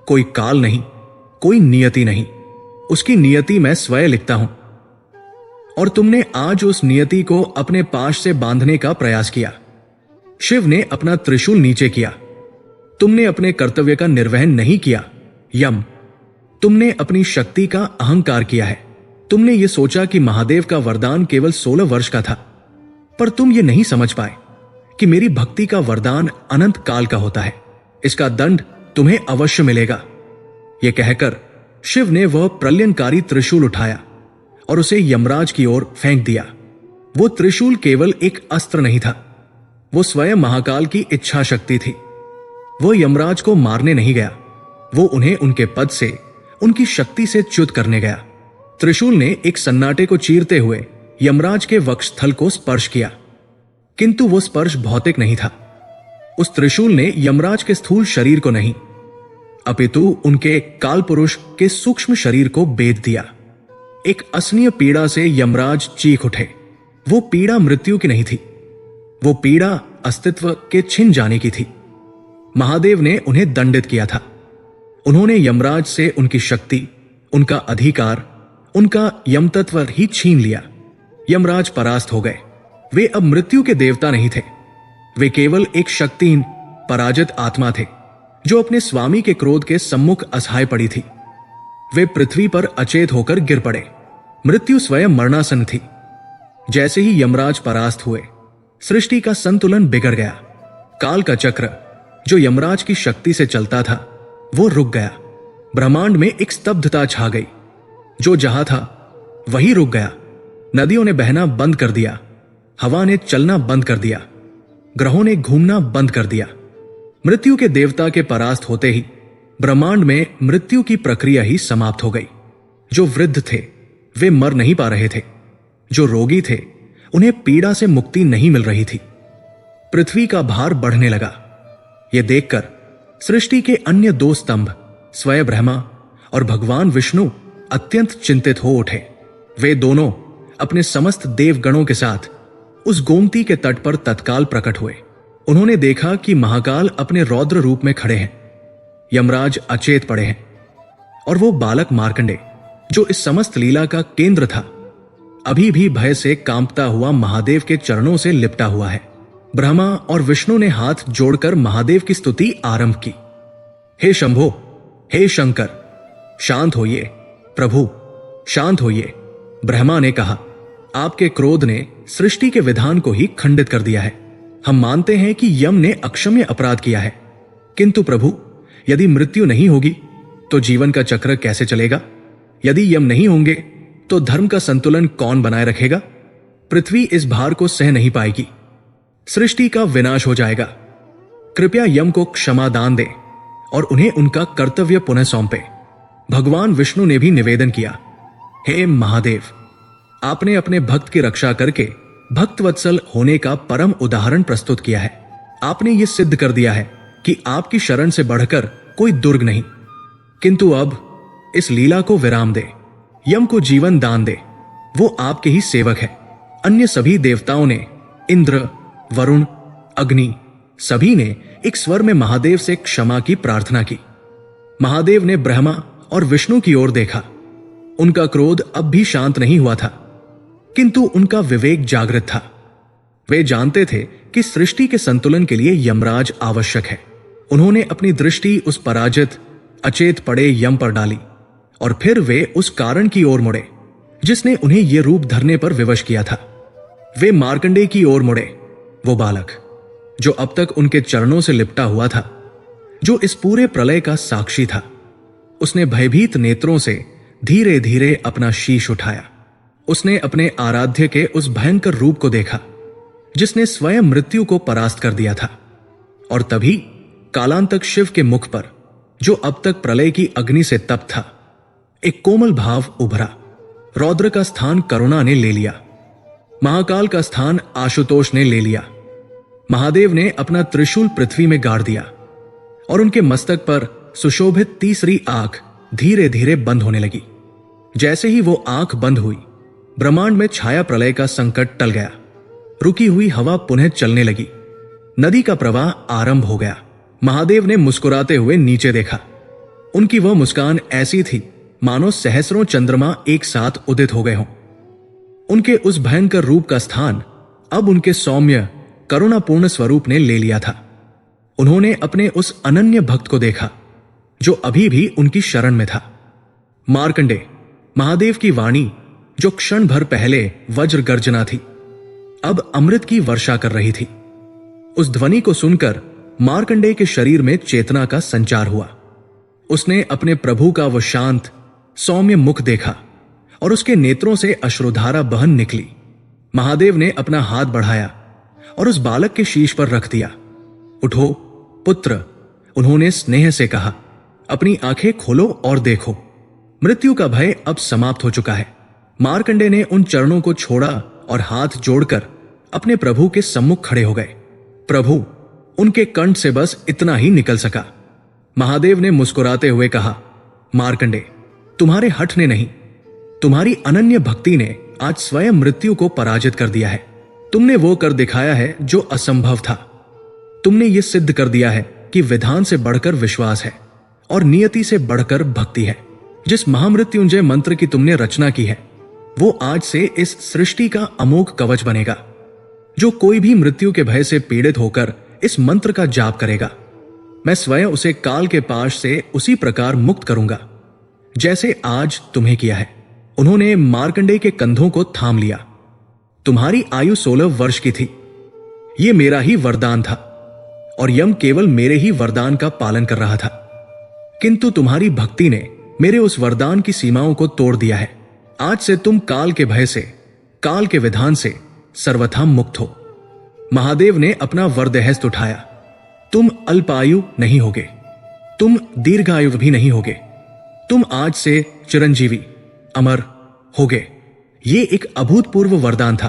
कोई काल नहीं, कोई नियति नहीं। उसकी नियति मैं स्वयं लिखता हूं। और तुमने आज उस नियति को अपने पाश से बांधने का प्रयास किया। शिव ने अपना त्रिशूल नीचे किया। तुमने अपने कर्तव्य का निर्वहन नहीं किया। यम, तुमने अपनी शक्ति का अहंकार किया है। तुमने ये सोचा कि महादेव का वरदान केवल 16 वर्ष का था, पर तुम ये नहीं समझ पाए कि मेरी भक्ति का वरदान अनंत काल का होता है। इसका दंड तुम्हें अवश्य मिलेगा। यह कहकर शिव ने वह प्रलयनकारी त्रिशूल उठाया और उसे यमराज की ओर फेंक दिया। वो त्रिशूल केवल एक अस्त्र नहीं था, वो स्वयं महाकाल की इच्छा शक्ति थी। वो यमराज को मारने नहीं गया, वो उन्हें उनके पद से, उनकी शक्ति से च्युत करने गया। त्रिशूल ने एक सन्नाटे को चीरते हुए यमराज के वक्षस्थल को स्पर्श किया, किंतु वो स्पर्श भौतिक नहीं था। उस त्रिशूल ने यमराज के स्थूल शरीर को नहीं, अपितु उनके काल पुरुष के सूक्ष्म शरीर को बेध दिया। एक असनीय पीड़ा से यमराज चीख उठे। वो पीड़ा मृत्यु की नहीं थी, वो पीड़ा अस्तित्व के छिन जाने की थी। महादेव ने उन्हें दंडित किया था। उन्होंने यमराज से उनकी शक्ति, उनका अधिकार, उनका यमतत्व ही छीन लिया। यमराज परास्त हो गए। वे अब मृत्यु के देवता नहीं थे, वे केवल एक शक्तिहीन पराजित आत्मा थे जो अपने स्वामी के क्रोध के सम्मुख असहाय पड़ी थी। वे पृथ्वी पर अचेत होकर गिर पड़े। मृत्यु स्वयं मरणासन थी। जैसे ही यमराज परास्त हुए, सृष्टि का संतुलन बिगड़ गया। काल का चक्र जो यमराज की शक्ति से चलता था वो रुक गया। ब्रह्मांड में एक स्तब्धता छा गई। जो जहां था वही रुक गया। नदियों ने बहना बंद कर दिया, हवा ने चलना बंद कर दिया, ग्रहों ने घूमना बंद कर दिया। मृत्यु के देवता के परास्त होते ही ब्रह्मांड में मृत्यु की प्रक्रिया ही समाप्त हो गई। जो वृद्ध थे वे मर नहीं पा रहे थे, जो रोगी थे उन्हें पीड़ा से मुक्ति नहीं मिल रही थी। पृथ्वी का भार बढ़ने लगा। यह देखकर सृष्टि के अन्य 2 स्तंभ स्वयं ब्रह्मा और भगवान विष्णु अत्यंत चिंतित हो उठे। वे दोनों अपने समस्त देवगणों के साथ उस गोमती के तट पर तत्काल प्रकट हुए। उन्होंने देखा कि महाकाल अपने रौद्र रूप में खड़े हैं, यमराज अचेत पड़े हैं, और वो बालक मार्कंडे जो इस समस्त लीला का केंद्र था, अभी भी भय से कांपता हुआ महादेव के चरणों से लिपटा हुआ है। ब्रह्मा और विष्णु ने हाथ जोड़कर महादेव की स्तुति आरंभ की। हे शंभो, हे शंकर, शांत होइए प्रभु, शांत होइए। ब्रह्मा ने कहा, आपके क्रोध ने सृष्टि के विधान को ही खंडित कर दिया है। हम मानते हैं कि यम ने अक्षम्य अपराध किया है, किंतु प्रभु, यदि मृत्यु नहीं होगी तो जीवन का चक्र कैसे चलेगा? यदि यम नहीं होंगे तो धर्म का संतुलन कौन बनाए रखेगा? पृथ्वी इस भार को सह नहीं पाएगी, सृष्टि का विनाश हो जाएगा। कृपया यम को क्षमा दान दें और उन्हें उनका कर्तव्य पुनः सौंपे। भगवान विष्णु ने भी निवेदन किया, हे महादेव, आपने अपने भक्त की रक्षा करके भक्तवत्सल होने का परम उदाहरण प्रस्तुत किया है। आपने यह सिद्ध कर दिया है कि आपकी शरण से बढ़कर कोई दुर्ग नहीं। किंतु अब इस लीला को विराम दे, यम को जीवन दान दे। वो आपके ही सेवक है। अन्य सभी देवताओं ने, इंद्र, वरुण, अग्नि, सभी ने एक स्वर में महादेव से क्षमा की प्रार्थना की। महादेव ने ब्रह्मा और विष्णु की ओर देखा। उनका क्रोध अब भी शांत नहीं हुआ था, किंतु उनका विवेक जागृत था। वे जानते थे कि सृष्टि के संतुलन के लिए यमराज आवश्यक है। उन्होंने अपनी दृष्टि उस पराजित, अचेत पड़े यम पर डाली और फिर वे उस कारण की ओर मुड़े जिसने उन्हें यह रूप धरने पर विवश किया था। वे मार्कंडे की ओर मुड़े, वो बालक जो अब तक उनके चरणों से लिपटा हुआ था, जो इस पूरे प्रलय का साक्षी था। उसने भयभीत नेत्रों से धीरे धीरे अपना शीश उठाया। उसने अपने आराध्य के उस भयंकर रूप को देखा जिसने स्वयं मृत्यु को परास्त कर दिया था। और तभी कालांतक शिव के मुख पर, जो अब तक प्रलय की अग्नि से तप्त था, एक कोमल भाव उभरा। रौद्र का स्थान करुणा ने ले लिया, महाकाल का स्थान आशुतोष ने ले लिया। महादेव ने अपना त्रिशूल पृथ्वी में गाड़ दिया और उनके मस्तक पर सुशोभित तीसरी आंख धीरे धीरे बंद होने लगी। जैसे ही वो आंख बंद हुई, ब्रह्मांड में छाया प्रलय का संकट टल गया। रुकी हुई हवा पुनः चलने लगी, नदी का प्रवाह आरंभ हो गया। महादेव ने मुस्कुराते हुए नीचे देखा। उनकी वह मुस्कान ऐसी थी मानो सहस्रों चंद्रमा एक साथ उदित हो गए हों। उनके उस भयंकर रूप का स्थान अब उनके सौम्य करुणापूर्ण स्वरूप ने ले लिया था। उन्होंने अपने उस अनन्य भक्त को देखा जो अभी भी उनकी शरण में था। मार्कंडे, महादेव की वाणी जो क्षण भर पहले वज्र गर्जना थी, अब अमृत की वर्षा कर रही थी। उस ध्वनि को सुनकर मार्कंडे के शरीर में चेतना का संचार हुआ। उसने अपने प्रभु का वो शांत सौम्य मुख देखा और उसके नेत्रों से अश्रुधारा बहन निकली। महादेव ने अपना हाथ बढ़ाया और उस बालक के शीश पर रख दिया। उठो पुत्र, उन्होंने स्नेह से कहा। अपनी आंखें खोलो और देखो, मृत्यु का भय अब समाप्त हो चुका है। मार्कंडे ने उन चरणों को छोड़ा और हाथ जोड़कर अपने प्रभु के सम्मुख खड़े हो गए। प्रभु, उनके कंठ से बस इतना ही निकल सका। महादेव ने मुस्कुराते हुए कहा, मार्कंडे, तुम्हारे हठ ने नहीं, तुम्हारी अनन्य भक्ति ने आज स्वयं मृत्यु को पराजित कर दिया है। तुमने वो कर दिखाया है जो असंभव था। तुमने ये सिद्ध कर दिया है कि विधान से बढ़कर विश्वास है और नियति से बढ़कर भक्ति है। जिस महामृत्युंजय मंत्र की तुमने रचना की है, वो आज से इस सृष्टि का अमोघ कवच बनेगा। जो कोई भी मृत्यु के भय से पीड़ित होकर इस मंत्र का जाप करेगा, मैं स्वयं उसे काल के पाश से उसी प्रकार मुक्त करूंगा जैसे आज तुम्हें किया है। उन्होंने मार्कंडे के कंधों को थाम लिया। तुम्हारी आयु 16 वर्ष की थी। यह मेरा ही वरदान था और यम केवल मेरे ही वरदान का पालन कर रहा था, किंतु तुम्हारी भक्ति ने मेरे उस वरदान की सीमाओं को तोड़ दिया है। आज से तुम काल के भय से, काल के विधान से सर्वथा मुक्त हो। महादेव ने अपना वरदहस्त उठाया। तुम अल्पायु नहीं होगे, तुम दीर्घायु भी नहीं होगे, तुम आज से चिरंजीवी अमर होगे। ये एक अभूतपूर्व वरदान था।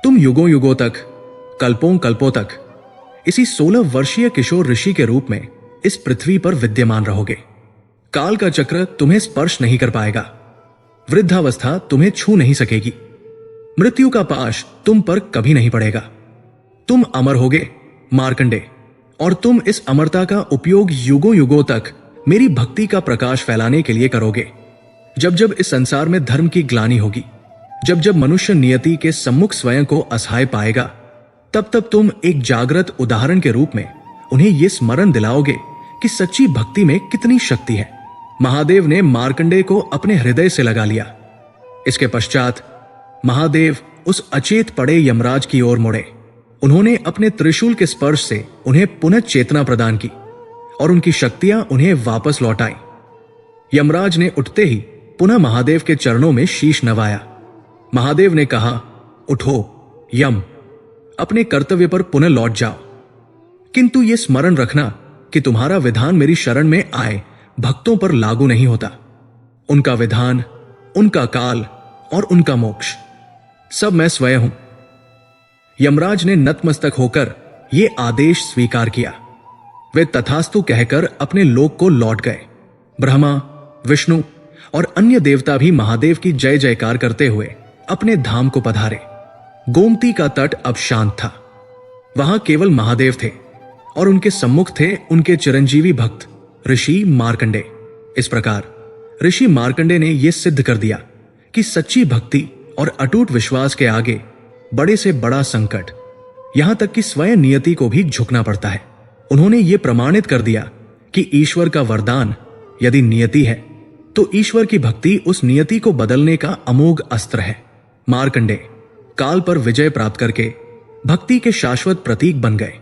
तुम युगों युगों तक, कल्पों कल्पों तक इसी 16 वर्षीय किशोर ऋषि के रूप में इस पृथ्वी पर विद्यमान रहोगे। काल का चक्र तुम्हें स्पर्श नहीं कर पाएगा, वृद्धावस्था तुम्हें छू नहीं सकेगी, मृत्यु का पाश तुम पर कभी नहीं पड़ेगा। तुम अमर होगे मार्कंडे, और तुम इस अमरता का उपयोग युगों युगों तक मेरी भक्ति का प्रकाश फैलाने के लिए करोगे। जब जब इस संसार में धर्म की ग्लानि होगी, जब जब मनुष्य नियति के सम्मुख स्वयं को असहाय पाएगा, तब तब तुम एक जागृत उदाहरण के रूप में उन्हें यह स्मरण दिलाओगे कि सच्ची भक्ति में कितनी शक्ति है। महादेव ने मार्कंडे को अपने हृदय से लगा लिया। इसके पश्चात महादेव उस अचेत पड़े यमराज की ओर मुड़े। उन्होंने अपने त्रिशूल के स्पर्श से उन्हें पुनः चेतना प्रदान की और उनकी शक्तियां उन्हें वापस लौटाई। यमराज ने उठते ही पुनः महादेव के चरणों में शीश नवाया। महादेव ने कहा, उठो यम, अपने कर्तव्य पर पुनः लौट जाओ, किंतु यह स्मरण रखना कि तुम्हारा विधान मेरी शरण में आए भक्तों पर लागू नहीं होता। उनका विधान, उनका काल और उनका मोक्ष सब मैं स्वयं हूं। यमराज ने नतमस्तक होकर यह आदेश स्वीकार किया। वे तथास्तु कहकर अपने लोक को लौट गए। ब्रह्मा, विष्णु और अन्य देवता भी महादेव की जय जयकार करते हुए अपने धाम को पधारे। गोमती का तट अब शांत था। वहां केवल महादेव थे और उनके सम्मुख थे उनके चिरंजीवी भक्त ऋषि मार्कंडे। इस प्रकार ऋषि मार्कंडे ने यह सिद्ध कर दिया कि सच्ची भक्ति और अटूट विश्वास के आगे बड़े से बड़ा संकट, यहां तक कि स्वयं नियति को भी झुकना पड़ता है। उन्होंने ये प्रमाणित कर दिया कि ईश्वर का वरदान यदि नियति है, तो ईश्वर की भक्ति उस नियति को बदलने का अमोघ अस्त्र है। मार्कंडे काल पर विजय प्राप्त करके भक्ति के शाश्वत प्रतीक बन गए।